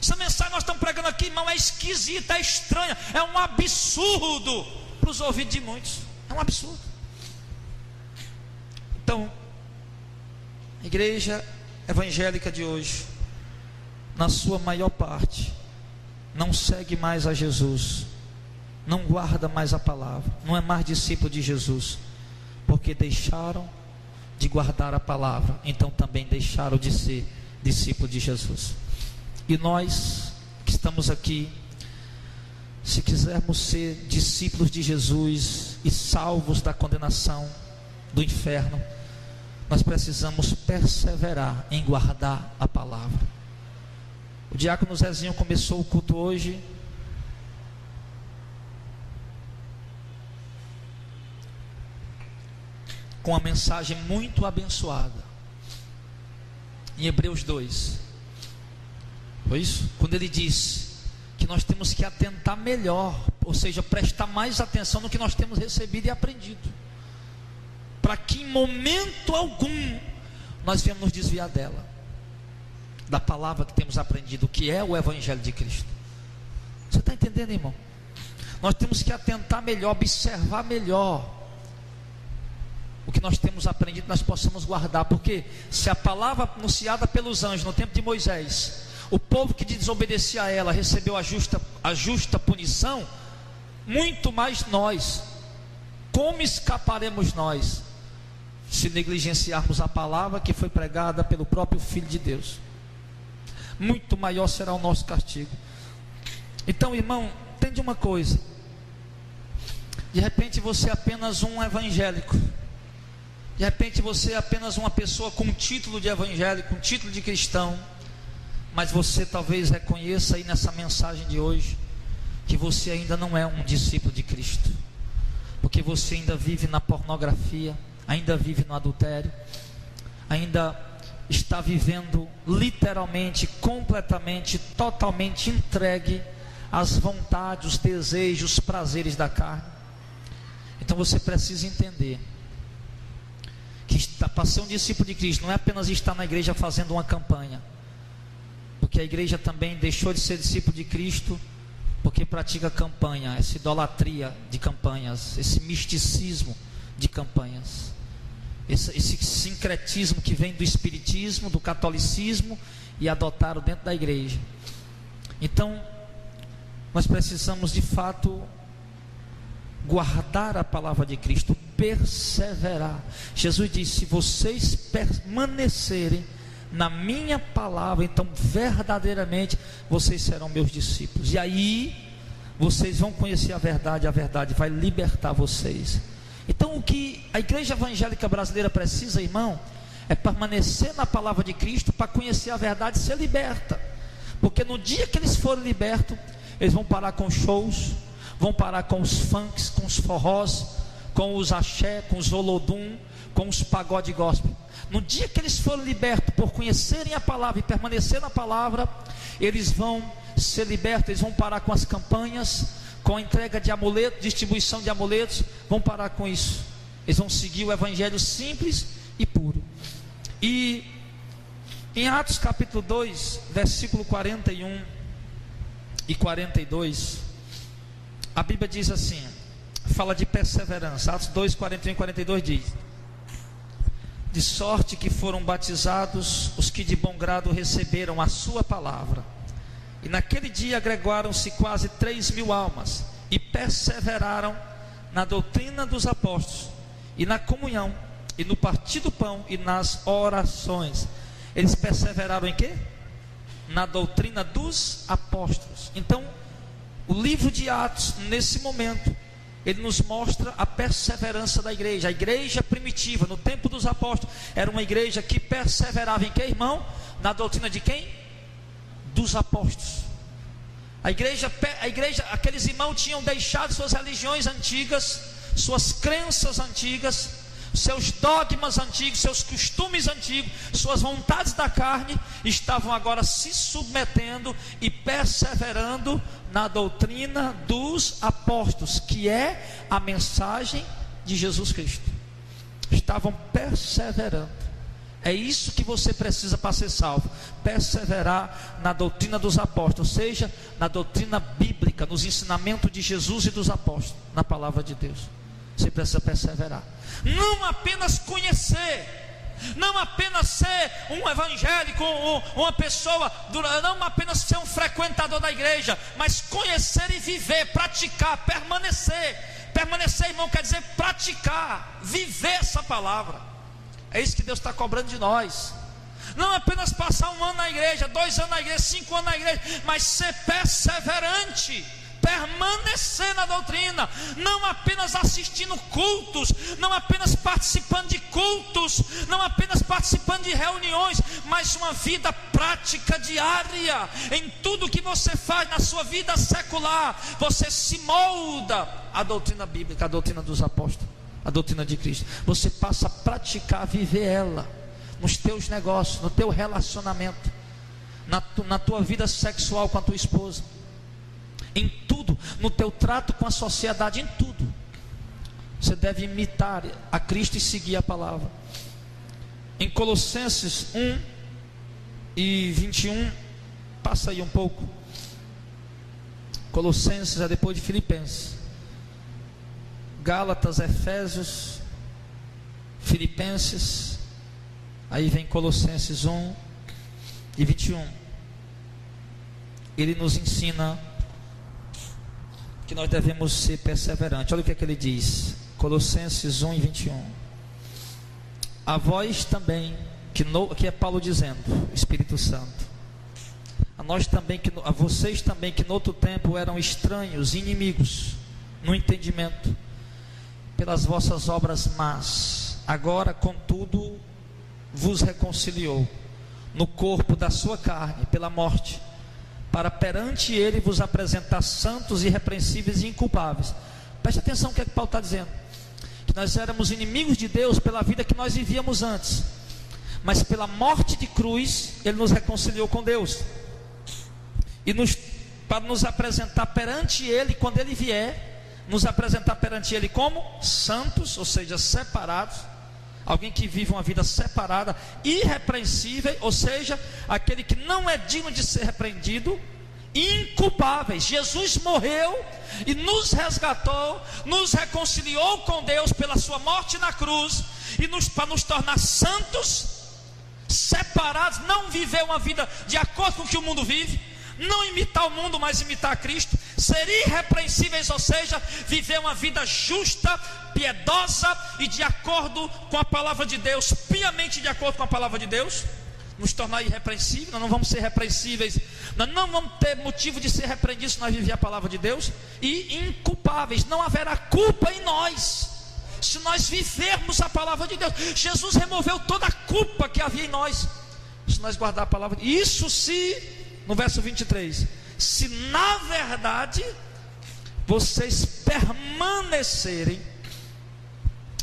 Essa mensagem que nós estamos pregando aqui, irmão, é esquisita, é estranha, é um absurdo para os ouvidos de muitos. É um absurdo. Então, a igreja evangélica de hoje, na sua maior parte, não segue mais a Jesus, não guarda mais a palavra, não é mais discípulo de Jesus, porque deixaram de guardar a palavra, então também deixaram de ser discípulo de Jesus. E nós que estamos aqui, se quisermos ser discípulos de Jesus e salvos da condenação do inferno, nós precisamos perseverar em guardar a palavra. O diácono Zezinho começou o culto hoje com uma mensagem muito abençoada em Hebreus 2. Foi isso? Quando ele diz que nós temos que atentar melhor, ou seja, prestar mais atenção no que nós temos recebido e aprendido, para que em momento algum nós venhamos nos desviar dela, da palavra que temos aprendido, que é o Evangelho de Cristo. Você está entendendo, irmão? Nós temos que atentar melhor, observar melhor o que nós temos aprendido, nós possamos guardar, porque se a palavra anunciada pelos anjos no tempo de Moisés, o povo que desobedecia a ela recebeu a justa punição, muito mais nós. Como escaparemos nós se negligenciarmos a palavra que foi pregada pelo próprio Filho de Deus? Muito maior será o nosso castigo. Então, irmão, entende uma coisa: de repente você é apenas um evangélico, de repente você é apenas uma pessoa com um título de evangélico, um título de cristão, mas você talvez reconheça aí nessa mensagem de hoje que você ainda não é um discípulo de Cristo, porque você ainda vive na pornografia, ainda vive no adultério, ainda está vivendo literalmente, completamente, totalmente entregue às vontades, os desejos, os prazeres da carne. Então você precisa entender que para ser um discípulo de Cristo não é apenas estar na igreja fazendo uma campanha, porque a igreja também deixou de ser discípulo de Cristo porque pratica campanha, essa idolatria de campanhas, esse misticismo de campanhas, esse sincretismo que vem do espiritismo, do catolicismo, e adotaram dentro da igreja. Então nós precisamos de fato guardar a palavra de Cristo, perseverar. Jesus disse: se vocês permanecerem na minha palavra, então verdadeiramente vocês serão meus discípulos, e aí vocês vão conhecer a verdade vai libertar vocês. Então o que a igreja evangélica brasileira precisa, irmão, é permanecer na palavra de Cristo para conhecer a verdade e ser liberta, porque no dia que eles forem libertos, eles vão parar com os shows, vão parar com os funks, com os forrós, com os axé, com os olodum, com os pagode gospel. No dia que eles forem libertos por conhecerem a palavra e permanecer na palavra, eles vão ser libertos, eles vão parar com as campanhas, com a entrega de amuletos, distribuição de amuletos, vão parar com isso. Eles vão seguir o evangelho simples e puro. E em Atos capítulo 2, versículo 41 e 42, a Bíblia diz assim, fala de perseverança. Atos 2, 41 e 42 diz: de sorte que foram batizados os que de bom grado receberam a sua palavra, e naquele dia agregaram-se quase 3.000 almas, e perseveraram na doutrina dos apóstolos, e na comunhão, e no partir do pão, e nas orações. Eles perseveraram em quê? Na doutrina dos apóstolos. Então o livro de Atos, nesse momento, ele nos mostra a perseverança da igreja. A igreja primitiva, no tempo dos apóstolos, era uma igreja que perseverava em quê, irmão? Na doutrina de quem? Dos apóstolos. A igreja, aqueles irmãos tinham deixado suas religiões antigas, suas crenças antigas, seus dogmas antigos, seus costumes antigos, suas vontades da carne, estavam agora se submetendo e perseverando na doutrina dos apóstolos, que é a mensagem de Jesus Cristo. Estavam perseverando. É isso que você precisa para ser salvo: perseverar na doutrina dos apóstolos, ou seja, na doutrina bíblica, nos ensinamentos de Jesus e dos apóstolos, na palavra de Deus. Você precisa perseverar, não apenas conhecer, não apenas ser um evangélico, uma pessoa, não apenas ser um frequentador da igreja, mas conhecer e viver, praticar, permanecer. Permanecer, irmão, quer dizer praticar, viver essa palavra. É isso que Deus está cobrando de nós. Não apenas passar 1 ano na igreja, 2 anos na igreja, 5 anos na igreja, mas ser perseverante, permanecer na doutrina, não apenas assistindo cultos, não apenas participando de cultos, não apenas participando de reuniões, mas uma vida prática diária. Em tudo que você faz na sua vida secular, você se molda à doutrina bíblica, à doutrina dos apóstolos, à doutrina de Cristo. Você passa a praticar, a viver ela nos teus negócios, no teu relacionamento, na tua vida sexual com a tua esposa, em tudo, no teu trato com a sociedade, em tudo. Você deve imitar a Cristo e seguir a palavra. Em Colossenses 1:21, passa aí um pouco. Colossenses é depois de Filipenses. Gálatas, Efésios, Filipenses, aí vem Colossenses 1:21. Ele nos ensina que nós devemos ser perseverantes. Olha o que é que ele diz, Colossenses 1:21. A vós também, que é Paulo dizendo, Espírito Santo, a nós também, a vocês também, que no outro tempo eram estranhos, inimigos no entendimento, pelas vossas obras más, agora contudo vos reconciliou no corpo da sua carne pela morte, para perante ele vos apresentar santos, irrepreensíveis e inculpáveis. Preste atenção no que é que Paulo está dizendo, que nós éramos inimigos de Deus pela vida que nós vivíamos antes, mas pela morte de cruz ele nos reconciliou com Deus, e para nos apresentar perante ele, quando ele vier, nos apresentar perante ele como santos, ou seja, separados, alguém que vive uma vida separada, irrepreensível, ou seja, aquele que não é digno de ser repreendido, inculpáveis. Jesus morreu e nos resgatou, nos reconciliou com Deus pela sua morte na cruz, e para nos tornar santos, separados, não viver uma vida de acordo com o que o mundo vive, não imitar o mundo, mas imitar Cristo, ser irrepreensíveis, ou seja, viver uma vida justa, piedosa e de acordo com a palavra de Deus, piamente de acordo com a palavra de Deus, nos tornar irrepreensíveis. Nós não vamos ser repreensíveis, nós não vamos ter motivo de ser repreendidos se nós viver a palavra de Deus, e inculpáveis, não haverá culpa em nós, se nós vivermos a palavra de Deus. Jesus removeu toda a culpa que havia em nós, se nós guardar a palavra. Isso se, no verso 23, se na verdade vocês permanecerem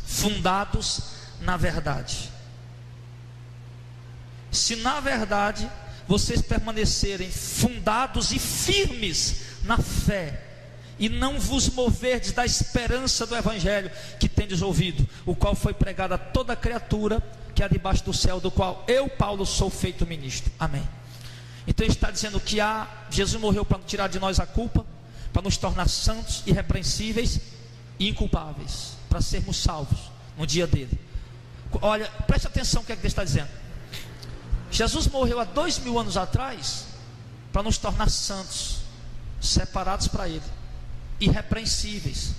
fundados na verdade. Se na verdade vocês permanecerem fundados e firmes na fé, e não vos moverdes da esperança do evangelho que tendes ouvido, o qual foi pregado a toda criatura que há debaixo do céu, do qual eu, Paulo, sou feito ministro. Amém. Então ele está dizendo que Jesus morreu para tirar de nós a culpa, para nos tornar santos, irrepreensíveis e inculpáveis, para sermos salvos no dia dele. Olha, preste atenção no que é que ele está dizendo. Jesus morreu há 2000 anos atrás para nos tornar santos, separados para ele, irrepreensíveis,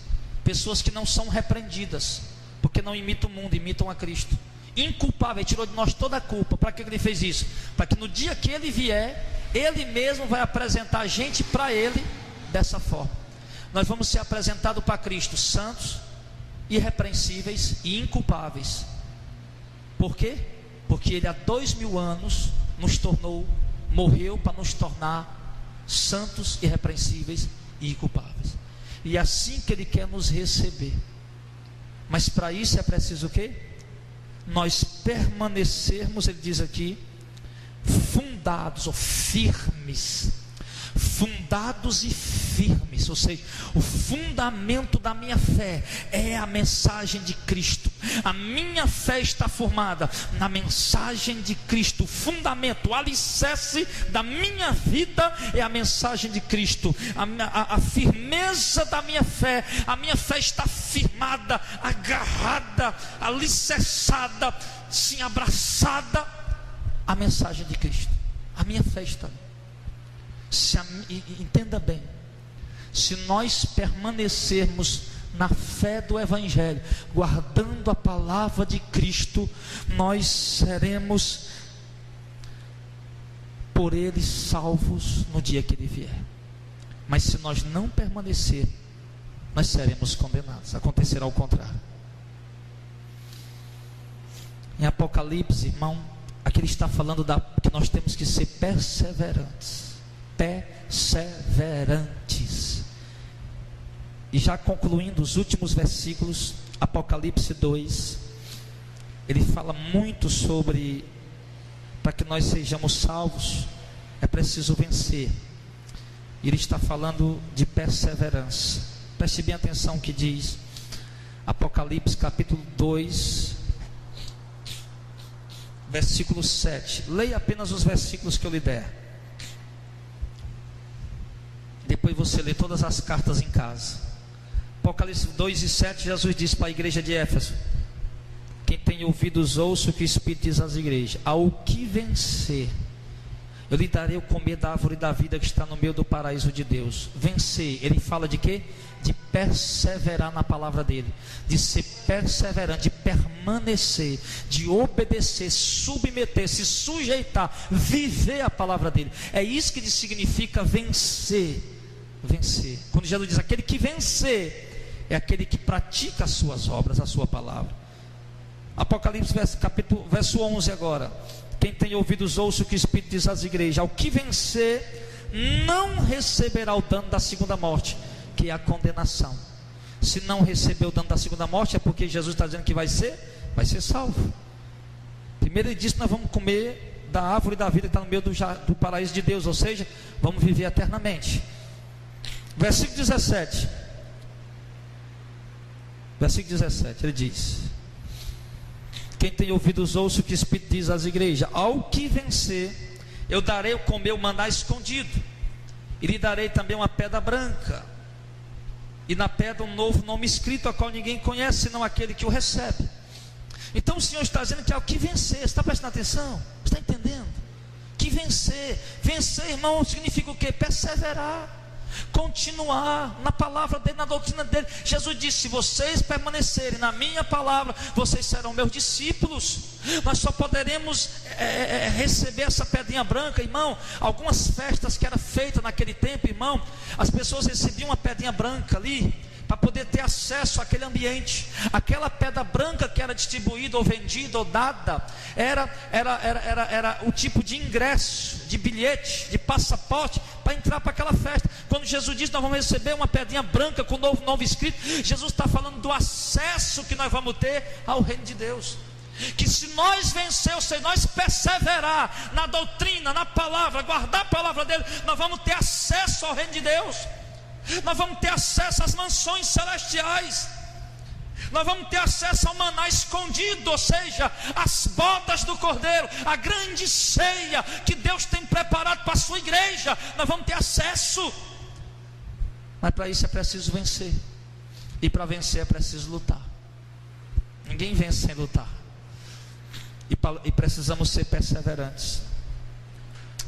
pessoas que não são repreendidas, porque não imitam o mundo, imitam a Cristo. Inculpável, ele tirou de nós toda a culpa. Para que ele fez isso? Para que no dia que ele vier, ele mesmo vai apresentar a gente para ele dessa forma. Nós vamos ser apresentados para Cristo santos, irrepreensíveis e inculpáveis. Por quê? Porque ele há 2000 anos morreu para nos tornar santos, irrepreensíveis e inculpáveis. E é assim que ele quer nos receber. Mas para isso é preciso o quê? Nós permanecermos, ele diz aqui, fundados ou firmes, fundados e firmes, ou seja, o fundamento da minha fé é a mensagem de Cristo. A minha fé está formada na mensagem de Cristo. O fundamento, o alicerce da minha vida é a mensagem de Cristo. A firmeza da minha fé, a minha fé está firmada, agarrada, alicerçada, sim, abraçada à mensagem de Cristo. A minha fé está. Entenda bem, se nós permanecermos na fé do Evangelho, guardando a palavra de Cristo, nós seremos por Ele salvos no dia que Ele vier. Mas se nós não permanecer, nós seremos condenados. Acontecerá o contrário. Em Apocalipse, irmão, aqui ele está falando que nós temos que ser perseverantes. Perseverantes. E já concluindo os últimos versículos, Apocalipse 2, ele fala muito sobre, para que nós sejamos salvos, é preciso vencer. E ele está falando de perseverança. Preste bem atenção o que diz Apocalipse capítulo 2, versículo 7. Leia apenas os versículos que eu lhe der. Depois você lê todas as cartas em casa. Apocalipse 2 e 7, Jesus disse para a igreja de Éfeso: quem tem ouvidos ouça o que o Espírito diz às igrejas. Ao que vencer, eu lhe darei o comer da árvore da vida que está no meio do paraíso de Deus. Vencer, ele fala de quê? De perseverar na palavra dele, de ser perseverante, de permanecer, de obedecer, submeter, se sujeitar, viver a palavra dele. É isso que significa vencer. Vencer. Quando Jesus diz aquele que vencer, é aquele que pratica as suas obras, a sua palavra. Apocalipse verso 11 agora. Quem tem ouvidos ouça o que o Espírito diz às igrejas. Ao que vencer, não receberá o dano da segunda morte, que é a condenação. Se não receber o dano da segunda morte, é porque Jesus está dizendo que vai ser salvo. Primeiro ele disse que nós vamos comer da árvore da vida que está no meio do paraíso de Deus, ou seja, vamos viver eternamente. Versículo 17. Versículo 17, ele diz: quem tem ouvidos ouça o que o Espírito diz às igrejas. Ao que vencer, eu darei o comer o maná escondido, e lhe darei também uma pedra branca, e na pedra um novo nome escrito, a qual ninguém conhece, senão aquele que o recebe. Então o Senhor está dizendo que ao que vencer. Você está prestando atenção? Você está entendendo? Que vencer, irmão, significa o quê? Perseverar, continuar na palavra dele, na doutrina dele. Jesus disse: se vocês permanecerem na minha palavra, vocês serão meus discípulos. Nós só poderemos receber essa pedrinha branca, irmão. Algumas festas que eram feitas naquele tempo, irmão, as pessoas recebiam uma pedrinha branca ali, para poder ter acesso àquele ambiente. Aquela pedra branca que era distribuída ou vendida ou dada, era o tipo de ingresso, de bilhete, de passaporte, para entrar para aquela festa. Quando Jesus diz nós vamos receber uma pedrinha branca com o novo escrito, Jesus está falando do acesso que nós vamos ter ao reino de Deus. Que se nós vencer, se nós perseverar na doutrina, na palavra, guardar a palavra dele, nós vamos ter acesso ao reino de Deus. Nós vamos ter acesso às mansões celestiais. Nós vamos ter acesso ao maná escondido, ou seja, as bodas do Cordeiro, a grande ceia que Deus tem preparado para a sua igreja. Nós vamos ter acesso. Mas para isso é preciso vencer. E para vencer é preciso lutar. Ninguém vence sem lutar. E precisamos ser perseverantes.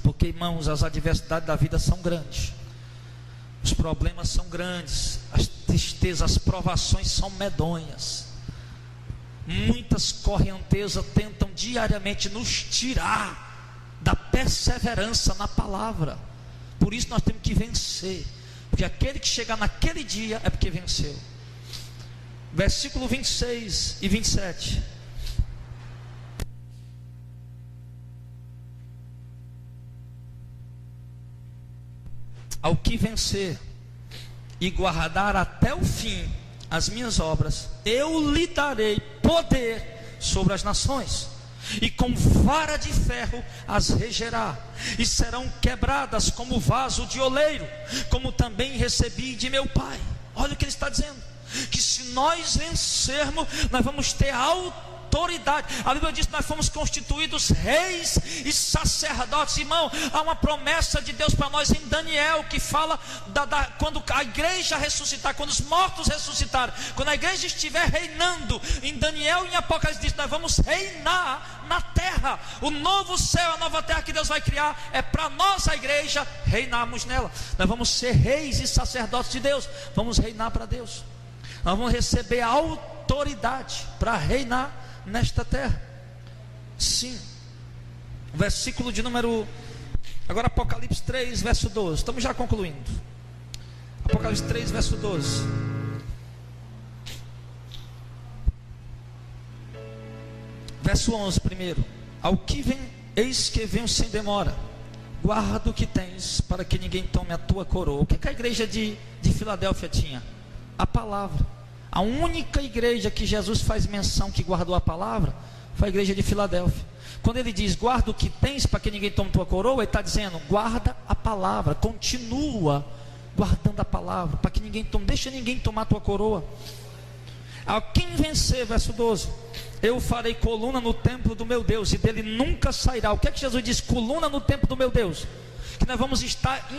Porque, irmãos, as adversidades da vida são grandes. Os problemas são grandes, as tristezas, as provações são medonhas. Muitas correntezas tentam diariamente nos tirar da perseverança na palavra. Por isso nós temos que vencer, porque aquele que chegar naquele dia é porque venceu. Versículo 26 e 27. Ao que vencer e guardar até o fim as minhas obras, eu lhe darei poder sobre as nações, e com vara de ferro as regerá, e serão quebradas como vaso de oleiro, como também recebi de meu Pai. Olha o que ele está dizendo: que se nós vencermos, nós vamos ter autoridade. A Bíblia diz que nós fomos constituídos reis e sacerdotes. Irmão, há uma promessa de Deus para nós em Daniel, que fala quando a igreja ressuscitar, quando os mortos ressuscitarem, quando a igreja estiver reinando. Em Daniel e em Apocalipse diz: nós vamos reinar na terra. O novo céu, a nova terra que Deus vai criar, é para nós, a igreja, reinarmos nela. Nós vamos ser reis e sacerdotes de Deus. Vamos reinar para Deus. Nós vamos receber a autoridade para reinar nesta terra. Sim. Versículo de número, agora Apocalipse 3, verso 12. Estamos já concluindo. Apocalipse 3, verso 12. Verso 11 primeiro. Ao que vem, eis que venho sem demora. Guarda o que tens, para que ninguém tome a tua coroa. O que a igreja de Filadélfia tinha? A palavra. A única igreja que Jesus faz menção que guardou a palavra foi a igreja de Filadélfia. Quando ele diz guarda o que tens, para que ninguém tome a tua coroa, ele está dizendo guarda a palavra, continua guardando a palavra, para que ninguém tome, deixa ninguém tomar a tua coroa. A quem vencer, verso 12, eu farei coluna no templo do meu Deus, e dele nunca sairá. O que é que Jesus diz? Coluna no templo do meu Deus, que nós vamos estar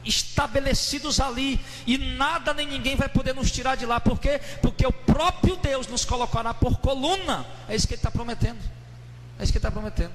estabelecidos ali, e nada nem ninguém vai poder nos tirar de lá. Por quê? Porque o próprio Deus nos colocará por coluna. É isso que ele está prometendo. É isso que ele está prometendo.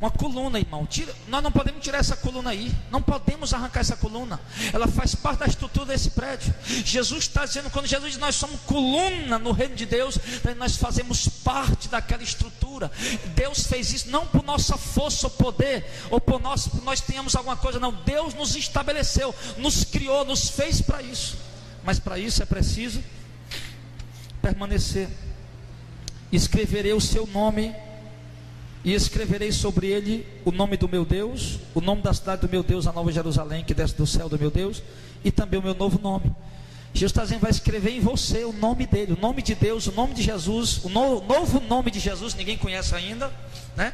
Uma coluna, irmão. Nós não podemos tirar essa coluna aí. Não podemos arrancar essa coluna. Ela faz parte da estrutura desse prédio. Jesus está dizendo, quando Jesus diz nós somos coluna no reino de Deus, nós fazemos parte daquela estrutura. Deus fez isso não por nossa força ou poder, ou por nós tenhamos alguma coisa, não. Deus nos estabeleceu, nos criou, nos fez para isso. Mas para isso é preciso permanecer. Escreverei o seu nome, e escreverei sobre ele o nome do meu Deus, o nome da cidade do meu Deus, a Nova Jerusalém, que desce do céu do meu Deus, e também o meu novo nome. Jesus está dizendo, vai escrever em você o nome dele, o nome de Deus, o nome de Jesus, o novo nome de Jesus, ninguém conhece ainda, né?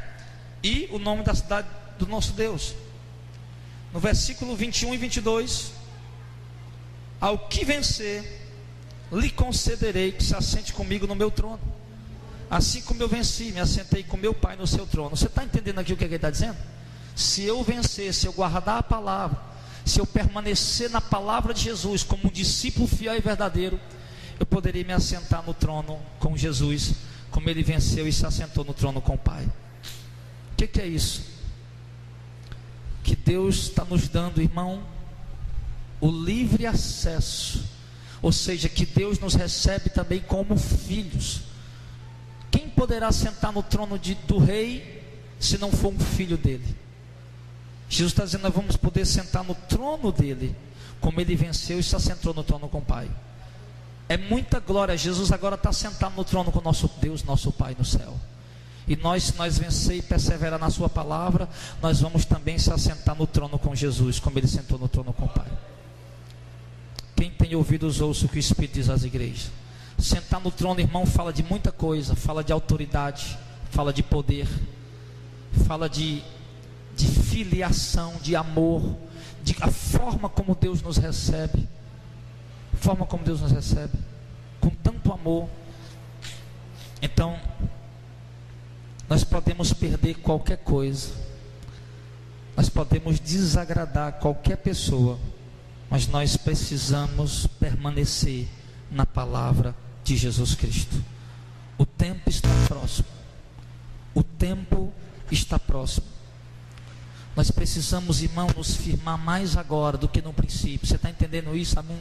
E o nome da cidade do nosso Deus. No versículo 21 e 22, ao que vencer, lhe concederei que se assente comigo no meu trono, assim como eu venci, me assentei com meu Pai no seu trono. Você está entendendo aqui o que ele está dizendo? Se eu vencer, se eu guardar a palavra, se eu permanecer na palavra de Jesus como um discípulo fiel e verdadeiro, eu poderia me assentar no trono com Jesus, como ele venceu e se assentou no trono com o Pai. O que é isso? Que Deus está nos dando, irmão, o livre acesso, ou seja, que Deus nos recebe também como filhos. Quem poderá sentar no trono do rei, se não for um filho dele? Jesus está dizendo, nós vamos poder sentar no trono dele, como ele venceu e se assentou no trono com o Pai. É muita glória. Jesus agora está sentado no trono com o nosso Deus, nosso Pai no céu. E nós, se nós vencer e perseverar na sua palavra, nós vamos também se assentar no trono com Jesus, como ele sentou no trono com o Pai. Quem tem ouvidos, ouça o que o Espírito diz às igrejas. Sentar no trono, irmão, fala de muita coisa. Fala de autoridade, fala de poder, fala de filiação, de amor, de a forma como Deus nos recebe. Forma como Deus nos recebe, com tanto amor. Então, nós podemos perder qualquer coisa, nós podemos desagradar qualquer pessoa, mas nós precisamos permanecer na palavra de Jesus Cristo. O tempo está próximo. O tempo está próximo. Nós precisamos, irmão, nos firmar mais agora do que no princípio. Você está entendendo isso? Amém?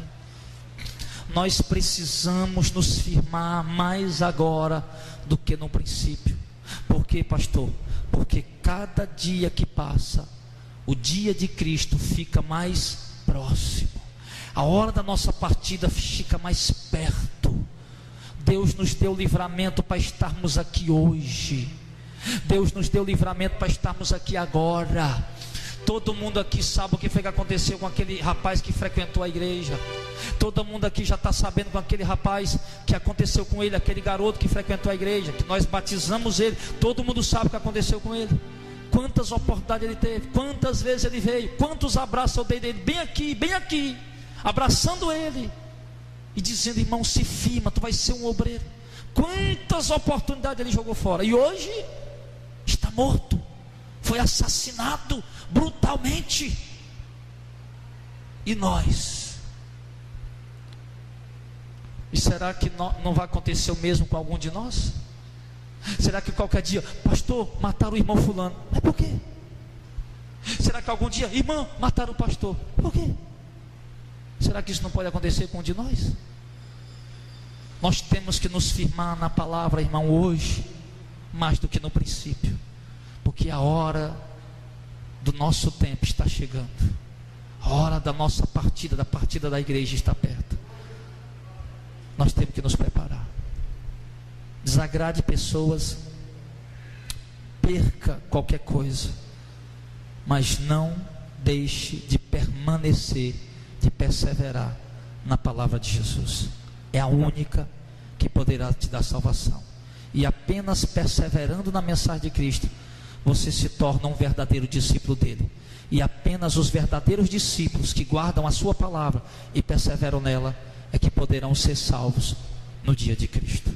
Nós precisamos nos firmar mais agora do que no princípio. Por quê, pastor? Porque cada dia que passa, o dia de Cristo fica mais próximo. A hora da nossa partida fica mais perto. Deus nos deu livramento para estarmos aqui hoje. Deus nos deu livramento para estarmos aqui agora. Todo mundo aqui sabe o que foi que aconteceu com aquele rapaz que frequentou a igreja. Todo mundo aqui já está sabendo com aquele rapaz que aconteceu com ele, aquele garoto que frequentou a igreja, que nós batizamos ele. Todo mundo sabe o que aconteceu com ele. Quantas oportunidades ele teve, quantas vezes ele veio, quantos abraços eu dei dele, bem aqui, abraçando ele e dizendo, irmão, se firma, tu vai ser um obreiro. Quantas oportunidades ele jogou fora, e hoje está morto, foi assassinado brutalmente. E nós? E será que não vai acontecer o mesmo com algum de nós? Será que qualquer dia, pastor, mataram o irmão fulano? Mas por quê? Será que algum dia, irmão, mataram o pastor? Por quê? Será que isso não pode acontecer com um de nós? Nós temos que nos firmar na palavra, irmão, hoje, mais do que no princípio, porque a hora do nosso tempo está chegando. A hora da nossa partida, da partida da igreja está perto. Nós temos que nos preparar. Desagrade pessoas, perca qualquer coisa, mas não deixe de permanecer, de perseverar na palavra de Jesus. É a única que poderá te dar salvação. E apenas perseverando na mensagem de Cristo, você se torna um verdadeiro discípulo dele. E apenas os verdadeiros discípulos que guardam a sua palavra e perseveram nela é que poderão ser salvos no dia de Cristo.